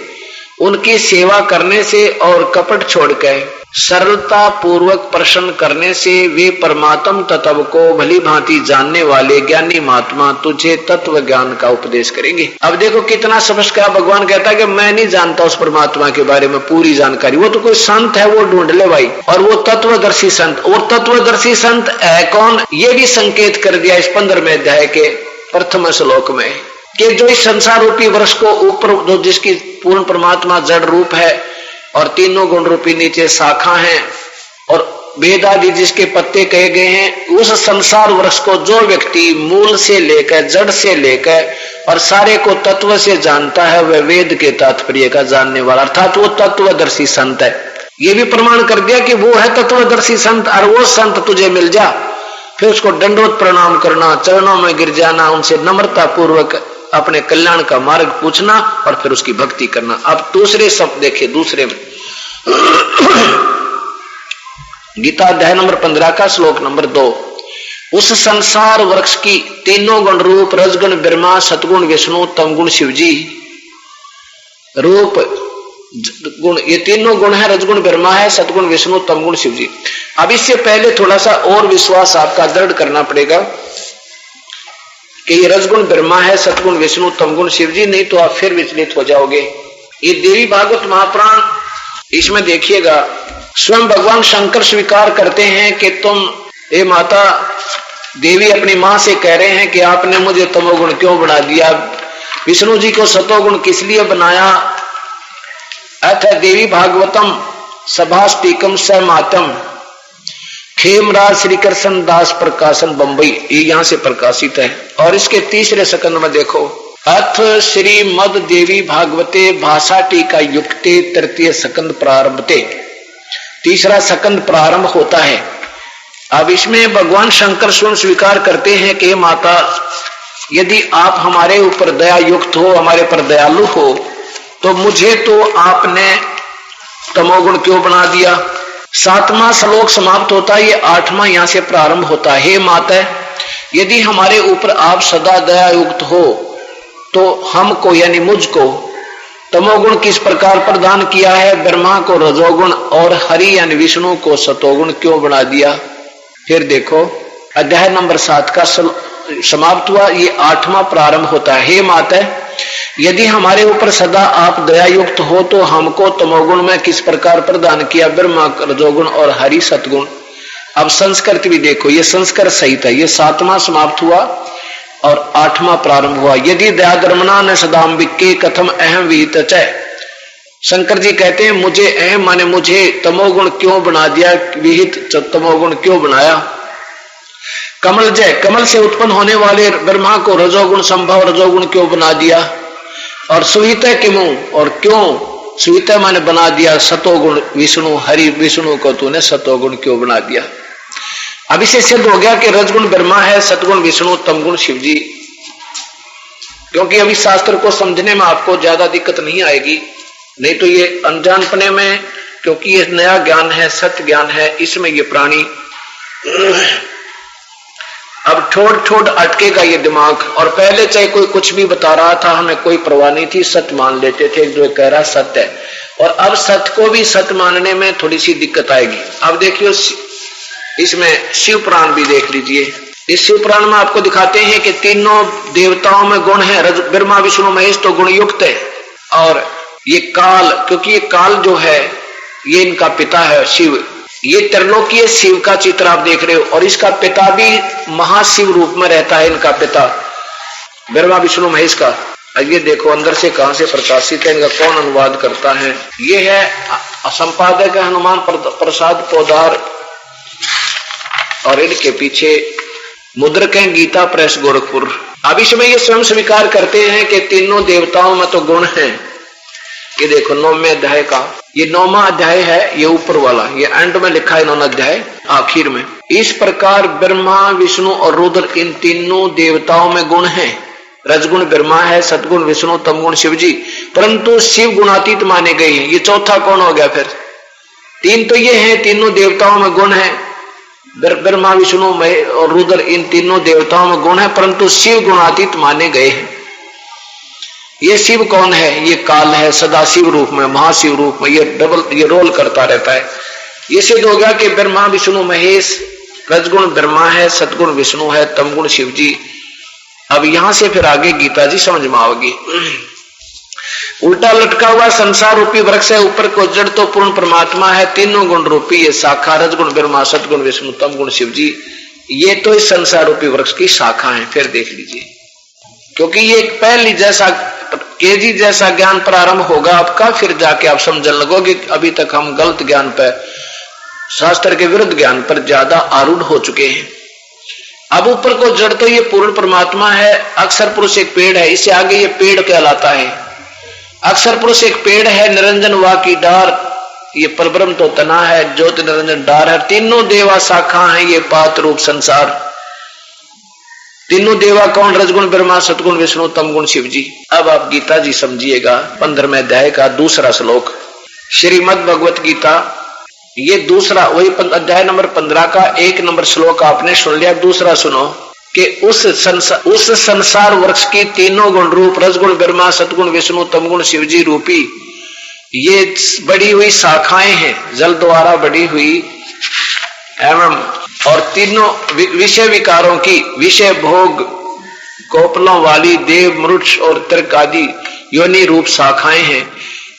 उनकी सेवा करने से और कपट छोड़कर सरलता पूर्वक प्रश्न करने से वे परमात्म तत्व को भली भांति जानने वाले ज्ञानी महात्मा तुझे तत्व ज्ञान का उपदेश करेंगे। अब देखो कितना स्पष्ट कहा, भगवान कहता है कि मैं नहीं जानता उस परमात्मा के बारे में पूरी जानकारी, वो तो कोई संत है, वो ढूंढ ले भाई, और वो तत्वदर्शी संत। और तत्वदर्शी संत है कौन, ये भी संकेत कर दिया इस 15वें अध्याय के प्रथम श्लोक में, कि जो इस संसार रूपी वृक्ष को ऊपर, जो जिसकी पूर्ण परमात्मा जड़ रूप है और तीनों गुण रूपी नीचे शाखा हैं, और वेद आदि जिसके पत्ते कहे गए हैं, उस संसार वृक्ष को जो व्यक्ति मूल से लेकर, जड़ से लेकर और सारे को तत्व से जानता है, वह वेद के तात्पर्य का जानने वाला, अर्थात वो तत्वदर्शी संत है। ये भी प्रमाण कर दिया कि वो है तत्वदर्शी संत, और वो संत तुझे मिल जा, फिर उसको दंडवत प्रणाम करना, चरणों में गिर जाना, उनसे नम्रता पूर्वक अपने कल्याण का मार्ग पूछना और फिर उसकी भक्ति करना। अब दूसरे शब्द देखिए, दूसरे में गीता अध्याय नंबर 15 का श्लोक नंबर 2। उस संसार वृक्ष की तीनों गुण रूप रजगुण ब्रह्मा, सतगुण विष्णु, तमगुण शिवजी, रूप गुण, ये तीनों गुण है, रजगुण ब्रह्मा है, सतगुण विष्णु, तमगुण शिवजी। अब इससे पहले थोड़ा सा और विश्वास आपका दृढ़ करना पड़ेगा कि ये रजगुण ब्रह्मा है, सतगुण विष्णु, तमगुण शिवजी, नहीं तो आप फिर विचलित हो जाओगे। ये देवी भागवत महापुराण, इसमें देखिएगा स्वयं भगवान शंकर स्वीकार करते हैं कि तुम, ये माता देवी अपनी मां से कह रहे हैं कि आपने मुझे तमोगुण क्यों बना दिया, विष्णु जी को सतोगुण किस लिए बनाया। अथ देवी भागवतम सभास्टिकम स मातम खेमराज श्री कृष्ण दास प्रकाशन बंबई, ये यहां से प्रकाशित है। और इसके तीसरे सकंद में देखो, अथ श्री मद देवी भागवते भाषा टीका युक्ते तृतीय सकंद प्रारंभते, तीसरा सकंद प्रारंभ होता है। अब इसमें भगवान शंकर स्वयं स्वीकार करते हैं कि माता, यदि आप हमारे ऊपर दया युक्त हो, हमारे पर दयालु हो, तो मुझे तो आपने तमोगुण क्यों बना दिया। 7वां श्लोक समाप्त होता है, ये 8वां यहां से प्रारंभ होता है। हे माता, यदि हमारे ऊपर आप सदा दया युक्त हो, तो हमको यानी मुझको तमोगुण किस प्रकार प्रदान किया है, ब्रह्मा को रजोगुण और हरि यानी विष्णु को सतोगुण क्यों बना दिया। फिर देखो अध्याय नंबर 7 का समाप्त हुआ, ये 8वां प्रारंभ होता है। हे माता, यदि हमारे ऊपर सदा आप दया युक्त हो, तो हमको तमोगुण में किस प्रकार प्रदान किया, ब्रह्मा रजोगुण और हरि सतगुण। अब संस्कृत भी देखो, ये संस्कृत सहित है। ये 7वां समाप्त हुआ और 8वां प्रारंभ हुआ। यदि दया धर्मना न सदाम्बिके कथम अहम विहित च। शंकर जी कहते हैं, मुझे अहम माने मुझे तमोगुण क्यों बना दिया, विहित तमोगुण क्यों बनाया। कमल जय, कमल से उत्पन्न होने वाले ब्रह्मा को रजोगुण संभव रजोगुण क्यों बना दिया। और सुहित किमु, और क्यों स्वीता मैंने बना दिया सतोगुण विष्णु हरि विष्णु को तूने सतोगुण क्यों बना दिया। अब इसे सिद्ध हो गया कि रजगुण ब्रह्मा है, सतगुण विष्णु, तमगुण शिव जी। क्योंकि अभी शास्त्र को समझने में आपको ज्यादा दिक्कत नहीं आएगी, नहीं तो ये अनजानपने में, क्योंकि ये नया ज्ञान है, सत्य ज्ञान है, इसमें ये प्राणी अब ठोड़ ठोड़ अटकेगा ये दिमाग। और पहले चाहे कोई कुछ भी बता रहा था, हमें कोई परवाह नहीं थी, सत्य मान लेते थे, जो कह रहा सत्य है। और अब सत्य को भी सत्य मानने में थोड़ी सी दिक्कत आएगी। अब देखियो इसमें शिव पुराण भी देख लीजिए। इस शिव पुराण में आपको दिखाते हैं कि तीनों देवताओं में गुण है, ब्रह्मा विष्णु महेश तो गुण युक्त है। और ये काल, क्योंकि ये काल जो है ये इनका पिता है शिव, ये त्रिलोकीय शिव का चित्र आप देख रहे हो। और इसका पिता भी महाशिव रूप में रहता है, इनका पिता ब्रह्मा विष्णु महेश का। ये देखो अंदर से कहां से प्रकाशित है, इनका कौन अनुवाद करता है। ये है संपादक हनुमान प्रसाद पोदार, और इनके पीछे मुद्रक है गीता प्रेस गोरखपुर। अब इसमें ये स्वयं स्वीकार करते हैं कि तीनों देवताओं में तो गुण है। ये देखो 9वें अध्याय का, ये 9वां अध्याय है, ये ऊपर वाला, ये एंड में लिखा है इन्होंने अध्याय आखिर में। इस प्रकार ब्रह्मा विष्णु और रुद्र इन तीनों देवताओं में गुण है। रजगुण ब्रह्मा है, सतगुण विष्णु, तमगुण शिव जी, परंतु शिव गुणातीत माने गए हैं। ये चौथा कौन हो गया फिर? तीन तो ये है, तीनों देवताओं में गुण है, ब्रह्मा विष्णु और रुद्र इन तीनों देवताओं में गुण है, परंतु शिव गुणातीत माने गए हैं। ये शिव कौन है? ये काल है, सदाशिव रूप में, महाशिव रूप में, ये रोल करता रहता है। ये सिद्ध हो गया कि ब्रह्मा विष्णु महेश, रजगुण ब्रह्मा है, सतगुण विष्णु है, तमगुण शिव जी। अब यहां से फिर आगे गीता जी समझ में आओगी। उल्टा लटका हुआ संसार रूपी वृक्ष है, ऊपर को जड़ तो पूर्ण परमात्मा है, तीनों गुण रूपी ये शाखा, रजगुण ब्रह्मा, सतगुण विष्णु, तमगुण शिव जी, ये तो इस संसार रूपी वृक्ष की शाखा है। फिर देख लीजिए, क्योंकि ये एक पहली जैसा केजी जैसा ज्ञान प्रारंभ होगा आपका, फिर जाके आप समझने लगोगे। अभी तक हम गलत ज्ञान पर, शास्त्र के विरुद्ध ज्ञान पर ज्यादा आरूढ़ हो चुके हैं। अब ऊपर को जड़ तो ये पूर्ण परमात्मा है, अक्षर पुरुष एक पेड़ है, इससे आगे ये पेड़ कहलाता है। अक्षर पुरुष एक पेड़ है, निरंजन वा की डार, ये परब्रह्म तो तना है, ज्योति निरंजन डार है, तीनों देवा शाखा है, ये पात रूप संसार। तीनों देवा कौन? रजगुण ब्रह्मा, सतगुण विष्णु, तमगुण शिव जी। अब आप गीता जी समझिएगा, 15वें अध्याय का दूसरा श्लोक, श्रीमद् भगवत गीता, ये दूसरा, वही अध्याय नंबर 15 का 1 नंबर श्लोक आपने सुन लिया। दूसरा सुनो कि उस संसार वृक्ष की तीनों गुण रूप रजगुण ब्रह्मा, सतगुण विष्णु, तमगुण शिव जी रूपी ये बढ़ी हुई शाखाएं हैं, जल द्वारा बढ़ी हुई एवं, और तीनों विषय विकारों की, विषय भोग कोपलों वाली देव, मृक्ष और तर्क आदि योनि रूप शाखाएं हैं।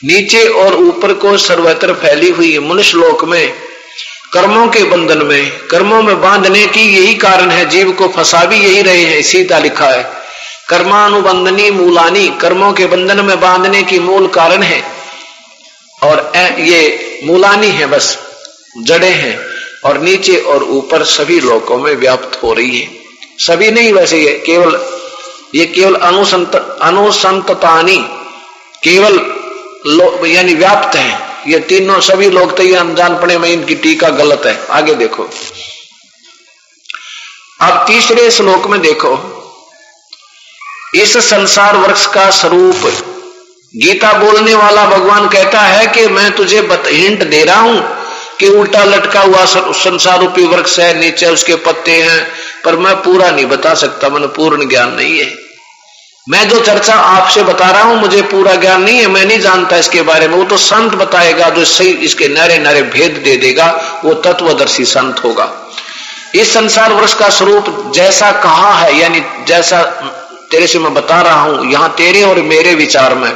नीचे और ऊपर को सर्वत्र फैली हुई मनुष्य लोक में कर्मों के बंधन में, कर्मों में बांधने की यही कारण है, जीव को फंसा भी यही रहे हैं। सीधा लिखा है कर्मानुबंधनी मूलानी, कर्मों के बंधन में बांधने की मूल कारण है, और ये मूलानी है, बस जड़े हैं, और नीचे और ऊपर सभी लोकों में व्याप्त हो रही है। सभी नहीं, वैसे ये केवल अनुसंततानी, केवल यानी व्याप्त है ये तीनों, सभी लोग। तो ये अनजान पड़े में इनकी टीका गलत है। आगे देखो, अब तीसरे श्लोक में देखो, इस संसार वृक्ष का स्वरूप गीता बोलने वाला भगवान कहता है कि मैं तुझे हिंट दे रहा हूं कि उल्टा लटका हुआ संसार रूपी वृक्ष है, नीचे उसके पत्ते हैं, पर मैं पूरा नहीं बता सकता, मैंने पूर्ण ज्ञान नहीं है। मैं जो चर्चा आपसे बता रहा हूं मुझे पूरा ज्ञान नहीं है, मैं नहीं जानता इसके बारे में। वो तो संत बताएगा, जो सही इसके नारे नारे भेद दे देगा, वो तत्वदर्शी संत होगा। इस संसार वृक्ष का स्वरूप जैसा कहा है, यानी जैसा तेरे से मैं बता रहा हूं, यहां तेरे और मेरे विचार में,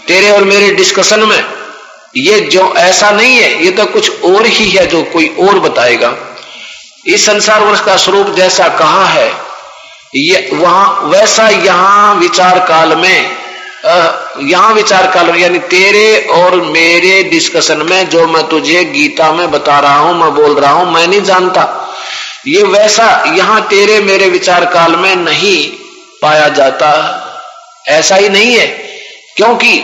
तेरे और मेरे डिस्कशन में, ये जो ऐसा नहीं है, ये तो कुछ और ही है जो कोई और बताएगा। इस संसार वृक्ष का स्वरूप जैसा कहा है, ये वहां वैसा यहां विचार काल में, यानी तेरे और मेरे डिस्कशन में जो मैं तुझे गीता में बता रहा हूं, मैं बोल रहा हूं, मैं नहीं जानता, ये वैसा यहां तेरे मेरे विचार काल में नहीं पाया जाता। ऐसा ही नहीं है, क्योंकि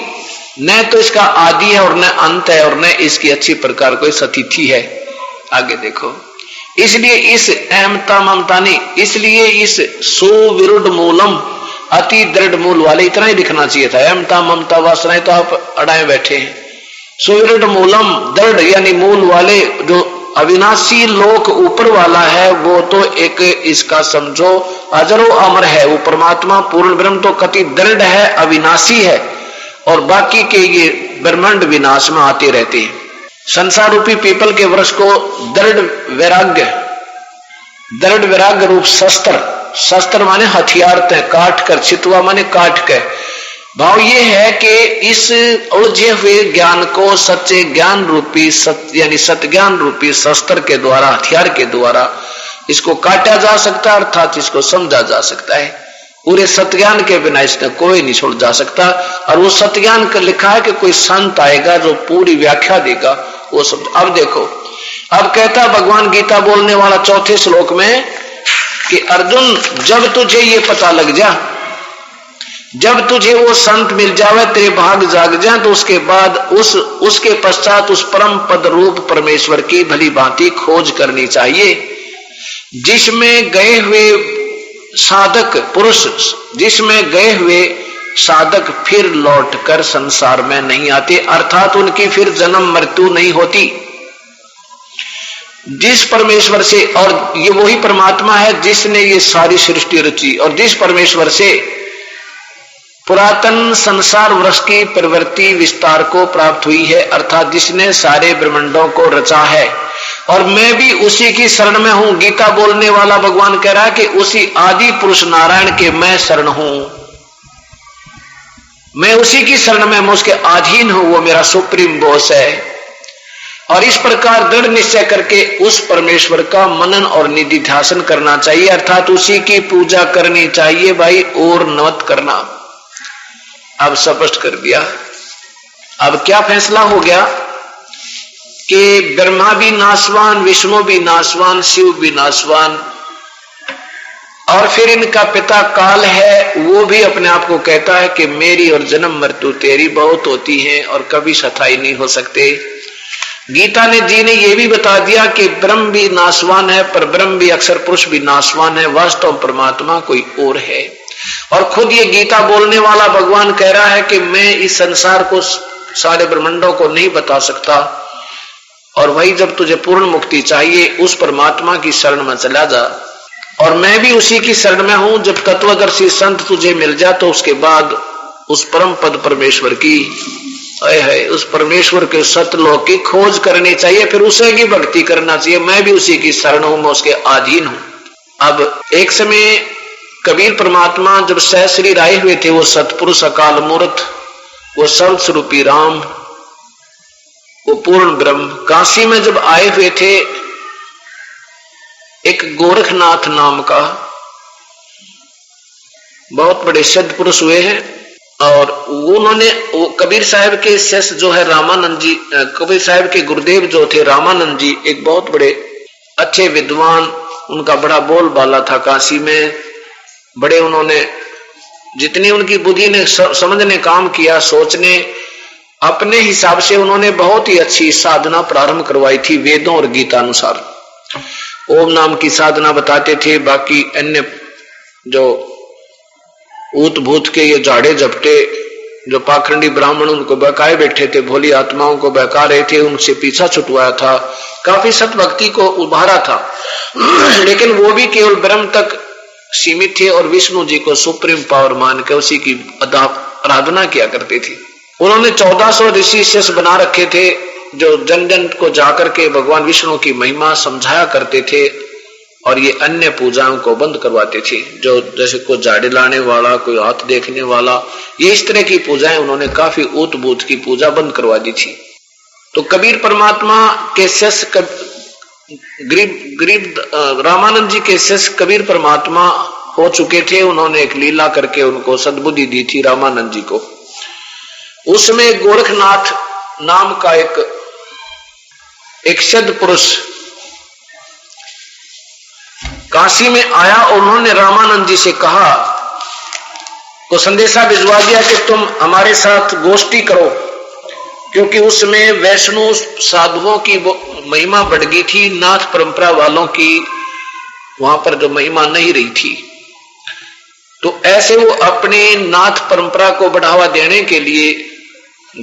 न तो इसका आदि है और न अंत है और न इसकी अच्छी प्रकार कोई सतिथि है। आगे देखो, इसलिए इस अहमता ममता नहीं, इसलिए इस सुविरुद्ध मूलम अति दृढ़ मूल वाले, इतना ही दिखना चाहिए था। अहमता ममता वासनाएं तो आप अड़ाए बैठे हैं। सुविरुद्ध मूलम दृढ़ यानी मूल वाले, जो अविनाशी लोक ऊपर वाला है वो तो एक इसका समझो अजरो अमर है। वो परमात्मा पूर्ण ब्रह्म तो कति दृढ़ है, अविनाशी है, और बाकी के ये ब्रह्मांड विनाश में आते रहते हैं। संसार रूपी पीपल के वृक्ष को दृढ़ वैराग्य रूप शस्त्र, शस्त्र माने हथियार थे, काट कर, चितवा माने काट कर। भाव ये है कि इस उलझे हुए ज्ञान को सच्चे ज्ञान रूपी यानी सत्य ज्ञान रूपी शस्त्र के द्वारा, हथियार के द्वारा इसको काटा जा सकता है, अर्थात इसको समझा जा सकता है। पूरे सत्य ज्ञान के बिना इसने कोई नहीं छोड़ जा सकता। और वो सत्य ज्ञान का लिखा है कि कोई संत आएगा जो पूरी व्याख्या देगा वो सब। अब देखो, अब कहता भगवान गीता बोलने वाला चौथे श्लोक में कि अर्जुन, जब तुझे ये पता लग जा, जब तुझे वो संत मिल जावे, तेरे भाग जाग जाए, तो उसके बाद उसके पश्चात उस परम पद रूप परमेश्वर की भली भांति खोज करनी चाहिए, जिसमें गए हुए साधक पुरुष, जिसमें गए हुए साधक फिर लौटकर संसार में नहीं आते, अर्थात उनकी फिर जन्म मृत्यु नहीं होती। जिस परमेश्वर से, और ये वही परमात्मा है जिसने ये सारी सृष्टि रची, और जिस परमेश्वर से पुरातन संसार वृक्ष की प्रवृत्ति विस्तार को प्राप्त हुई है, अर्थात जिसने सारे ब्रह्मांडों को रचा है। और मैं भी उसी की शरण में हूं। गीता बोलने वाला भगवान कह रहा है कि उसी आदि पुरुष नारायण के मैं शरण हूं, मैं उसी की शरण में, मैं उसके अधीन हूं, वो मेरा सुप्रीम बॉस है। और इस प्रकार दृढ़ निश्चय करके उस परमेश्वर का मनन और निधिध्यासन करना चाहिए, अर्थात उसी की पूजा करनी चाहिए भाई, और नवत करना। अब स्पष्ट कर दिया। अब क्या फैसला हो गया कि ब्रह्मा भी नाशवान, विष्णु भी नाशवान, शिव भी नाशवान, और फिर इनका पिता काल है, वो भी अपने आप को कहता है कि मेरी और जन्म मृत्यु तेरी बहुत होती है और कभी स्थायी नहीं हो सकते। गीता ने जी ने यह भी बता दिया कि ब्रह्म भी नाशवान है, पर ब्रह्म भी अक्षर पुरुष भी नाशवान है, वास्तव परमात्मा कोई और है। और खुद ये गीता बोलने वाला भगवान कह रहा है कि मैं इस संसार को, सारे ब्रह्मांडों को नहीं बता सकता, और वही जब तुझे पूर्ण मुक्ति चाहिए उस परमात्मा की शरण में चला जा, और मैं भी उसी की शरण में हूं। जब तत्वदर्शी संत तुझे मिल जा तो उसके बाद उस परम पद परमेश्वर की, है उस परमेश्वर के सतलोक की खोज करनी चाहिए, फिर उसे की भक्ति करना चाहिए। मैं भी उसी की शरण हूं, मैं उसके अधीन हूं। अब एक समय कबीर परमात्मा जब सहस्री आए हुए थे, वो सतपुरुष अकाल मूर्त, वो सर्वस्वरूपी राम, वो पूर्ण ब्रह्म, काशी में जब आए हुए थे, एक गोरखनाथ नाम का बहुत बड़े सिद्ध पुरुष हुए हैं, और उन्होंने कबीर साहब के शिष्य जो है रामानंद जी, कबीर साहब के गुरुदेव जो थे रामानंद जी, एक बहुत बड़े अच्छे विद्वान, उनका बड़ा बोलबाला था काशी में। बड़े उन्होंने जितनी उनकी बुद्धि ने समझने काम किया, सोचने, अपने हिसाब से उन्होंने बहुत ही अच्छी साधना प्रारंभ करवाई थी वेदों और गीता अनुसार। ओम नाम की साधना बताते थे, बाकी अन्य जो ऊत भूत के ये झाड़े झपटे जो पाखंडी ब्राह्मण उनको बहकाए बैठे थे, भोली आत्माओं को बहका रहे थे, उनसे पीछा छुटवाया था, काफी सत भक्ति को उभारा था। लेकिन वो भी केवल ब्रह्म तक सीमित थे और विष्णु जी को सुप्रीम पावर मान के उसी की आराधना किया करते थे। उन्होंने 1400 ऋषि शिष्य बना रखे थे जो जन जन को जाकर के भगवान विष्णु की महिमा समझाया करते थे, और ये अन्य पूजाओं को बंद करवाते थे, जो जैसे कोई झाड़े लाने वाला, कोई हाथ देखने वाला, ये इस तरह की पूजाएं उन्होंने काफी ऊत बूत की पूजा बंद करवा दी थी। तो कबीर परमात्मा के शिष्य गरीब रामानंद जी के शिष्य कबीर परमात्मा हो चुके थे। उन्होंने एक लीला करके उनको सद्बुद्धि दी थी रामानंद जी को। उसमें गोरखनाथ नाम का एक सिद्ध पुरुष काशी में आया, और उन्होंने रामानंद जी से कहा, को संदेशा भिजवा दिया कि तुम हमारे साथ गोष्ठी करो, क्योंकि उसमें वैष्णव साधुओं की महिमा बढ़ गई थी, नाथ परंपरा वालों की वहां पर जो महिमा नहीं रही थी। तो ऐसे वो अपने नाथ परंपरा को बढ़ावा देने के लिए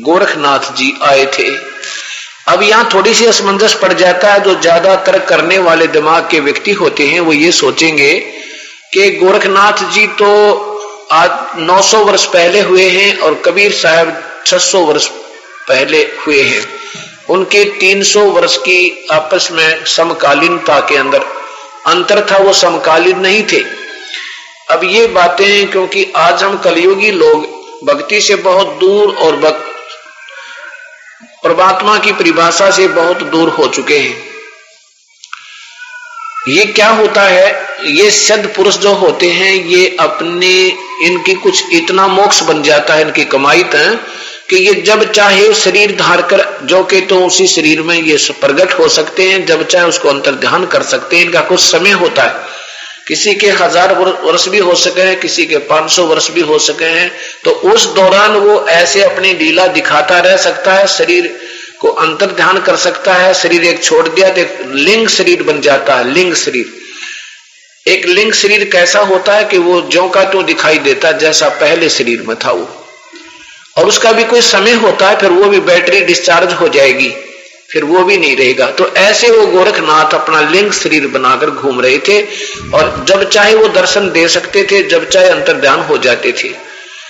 गोरखनाथ जी आए थे। अब यहां थोड़ी सी असमंजस पड़ जाता है। जो ज्यादातर करने वाले दिमाग के व्यक्ति होते हैं वो ये सोचेंगे कि गोरखनाथ जी तो आज 900 वर्ष पहले हुए हैं और कबीर साहब 600 वर्ष पहले हुए हैं। उनके 300 वर्ष की आपस में समकालीनता के अंदर अंतर था, वो समकालीन नहीं थे। अब ये बातें, क्योंकि आज हम कलयुगी लोग भक्ति से बहुत दूर और परमात्मा की परिभाषा से बहुत दूर हो चुके हैं। ये क्या होता है, ये सिद्ध पुरुष जो होते हैं ये अपने इनकी कुछ इतना मोक्ष बन जाता है, इनकी कमाई है कि ये जब चाहे शरीर धार कर जो के तो उसी शरीर में ये प्रकट हो सकते हैं, जब चाहे उसको अंतर ध्यान कर सकते हैं। इनका कुछ समय होता है, किसी के 1000 वर्ष भी हो सके हैं, किसी के 500 वर्ष भी हो सके हैं। तो उस दौरान वो ऐसे अपनी लीला दिखाता रह सकता है, शरीर को अंतर ध्यान कर सकता है। शरीर एक छोड़ दिया तो एक लिंग शरीर बन जाता है। लिंग शरीर, एक लिंग शरीर कैसा होता है कि वो ज्यों का त्यों दिखाई देता जैसा पहले शरीर में था वो, और उसका भी कोई समय होता है, फिर वो भी बैटरी डिस्चार्ज हो जाएगी, फिर वो भी नहीं रहेगा। तो ऐसे वो गोरखनाथ अपना लिंग शरीर बनाकर घूम रहे थे और जब चाहे वो दर्शन दे सकते थे, जब चाहे अंतर ध्यान हो जाते थे।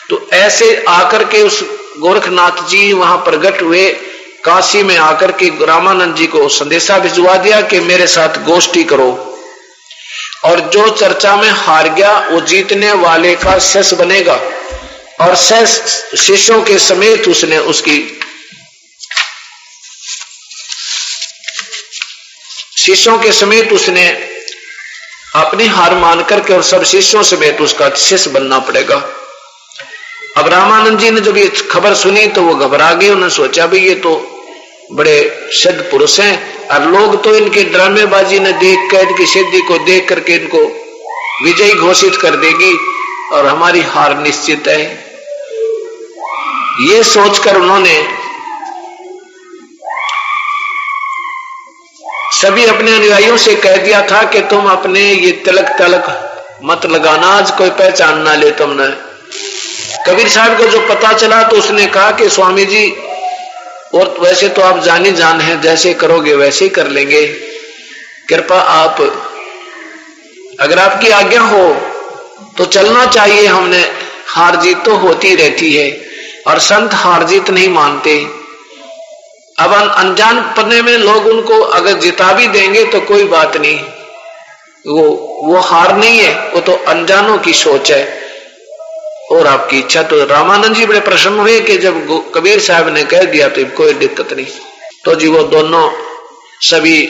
तो ऐसे आकर के उस गोरखनाथ जी वहां प्रकट हुए, काशी में आकर के रामानंद जी को संदेशा भिजवा दिया कि मेरे साथ गोष्ठी करो, और जो चर्चा में हार गया वो जीतने वाले का शिष्य बनेगा। और शिष्यों के समेत उसने उसकी शिष्यों के समेत उसने अपनी हार मान करके और सब शिष्यों समेत उसका शिष्य बनना पड़ेगा। अब रामानंद जी ने जब ये खबर सुनी तो वो घबरा गए। उन्होंने सोचा भाई ये तो बड़े सिद्ध पुरुष हैं और लोग तो इनके ड्रामेबाजी ने देख कर, इनकी सिद्धि को देख करके इनको विजयी घोषित कर देगी और हमारी हार निश्चित है। ये सोचकर उन्होंने सभी अपने अनुयायियों से कह दिया था कि तुम अपने ये तिलक मत लगाना, आज कोई पहचान ना ले तुमने। कबीर साहब को जो पता चला तो उसने कहा कि स्वामी जी, और वैसे तो आप जानी जान हैं, जैसे करोगे वैसे ही कर लेंगे, कृपा आप, अगर आपकी आज्ञा हो तो चलना चाहिए। हमने हार जीत तो होती रहती है और संत हार जीत नहीं मानते। अब अनजान पन्ने में लोग उनको अगर जिता भी देंगे तो कोई बात नहीं, वो हार नहीं है, वो तो अनजानों की सोच है और आपकी इच्छा। तो रामानंद जी बड़े प्रसन्न हुए कि जब कबीर साहब ने कह दिया तो कोई दिक्कत नहीं। तो जी वो दोनों सभी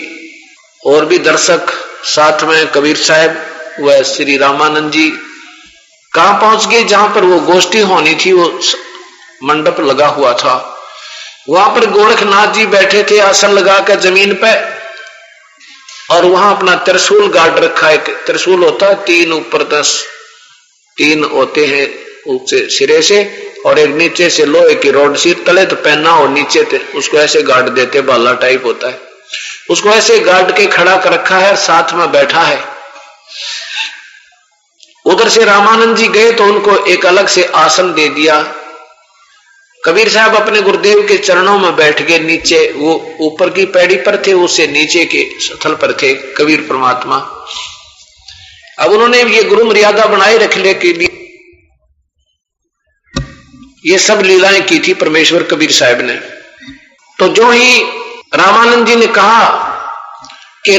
और भी दर्शक साथ में कबीर साहब व श्री रामानंद जी कहां पहुंच गए, जहां पर वो गोष्ठी होनी थी, वो मंडप लगा हुआ था। वहां पर गोरखनाथ जी बैठे थे आसन लगाकर जमीन पे, और वहां अपना त्रिशूल गाड़ रखा है। त्रिशूल होता है 3 ऊपर 3 होते हैं ऊंचे सिरे से, और एक नीचे से लोहे की रोड सिर तले तो पहना और नीचे थे उसको ऐसे गाड़ देते, बाला टाइप होता है, उसको ऐसे गाड़ के खड़ा कर रखा है, साथ में बैठा है। उधर से रामानंद जी गए तो उनको एक अलग से आसन दे दिया। कबीर साहब अपने गुरुदेव के चरणों में बैठ गए। नीचे वो ऊपर की पैड़ी पर थे, उससे नीचे के स्थल पर थे कबीर परमात्मा। अब उन्होंने ये गुरु मर्यादा बनाए रखने के लिए ये सब लीलाएं की थी परमेश्वर कबीर साहब ने। तो जो ही रामानंद जी ने कहा कि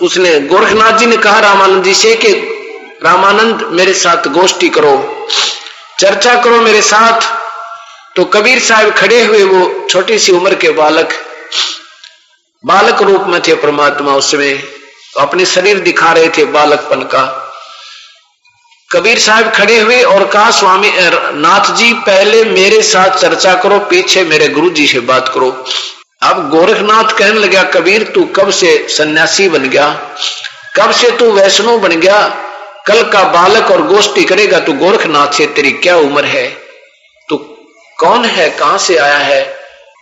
उसने गोरखनाथ जी ने कहा रामानंद जी से कि रामानंद मेरे साथ गोष्ठी करो, चर्चा करो मेरे साथ। तो कबीर साहब खड़े हुए, वो छोटी सी उम्र के बालक रूप में थे परमात्मा, उसमें अपने शरीर दिखा रहे थे बालकपन का। कबीर साहब खड़े हुए और कहा स्वामी नाथ जी पहले मेरे साथ चर्चा करो, पीछे मेरे गुरु जी से बात करो। अब गोरखनाथ कहने लगा कबीर तू कब से सन्यासी बन गया, कब से तू वैष्णव बन गया, कल का बालक और गोष्ठी करेगा। तू गोरखनाथ से तेरी क्या उम्र है, तू कौन है, कहां से आया है।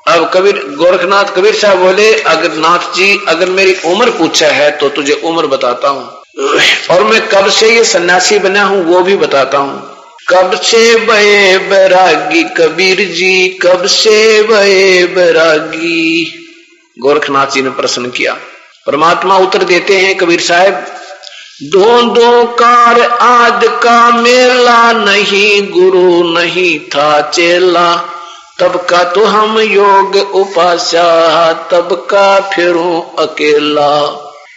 अब गोरखनाथ कबीर साहब बोले, अगर नाथ जी अगर मेरी उम्र पूछा है तो तुझे उम्र बताता हूं, और मैं कब से ये सन्यासी बना हूं वो भी बताता हूं। कब से भये बैरागी कबीर जी, कब से भये बैरागी। गोरखनाथ जी ने प्रश्न किया। परमात्मा उत्तर देते हैं कबीर साहब, दो कार आद का मेला, नहीं गुरु नहीं था चेला, तब का तो हम योग उपास्या, तब का फिरूं अकेला।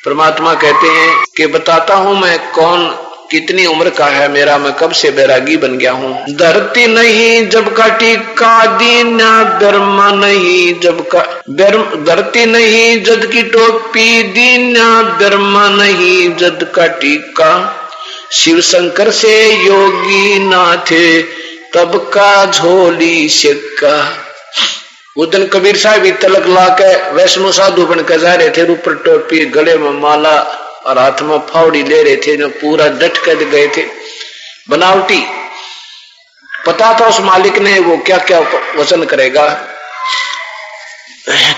परमात्मा कहते हैं कि बताता हूं मैं कौन कितनी उम्र का है मेरा, मैं कब से बैरागी बन गया हूं। धरती नहीं जब का टीका दीना, ब्रह्मा नहीं जब का धरती नहीं जद की टोपी दीना, ब्रह्मा नहीं जद का टीका, शिव शंकर से योगी ना थे, तब का झोली सिक्का। उस दिन कबीर साहब भी तिलक ला के वैष्णो साधु बन के जा रहे थे, ऊपर टोपी, गले में माला और हाथ में फावड़ी ले रहे थे, जो पूरा डट कर गए थे बनावटी। पता था उस मालिक ने वो क्या क्या वचन करेगा।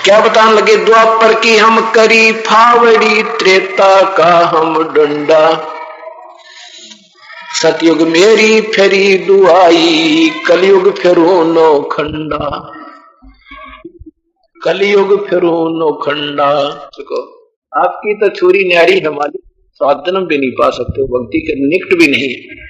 क्या बताने लगे, द्वापर की हम करी फावड़ी, त्रेता का हम डंडा, सतयुग मेरी फेरी दुआई, कलयुग फिरो नौखंडा, कलयुग फिरो नौखंडा। देखो आपकी तो छुरी न्यारी है मालिक, स्वाद जन्म भी नहीं पा सकते, भक्ति के निकट भी नहीं है।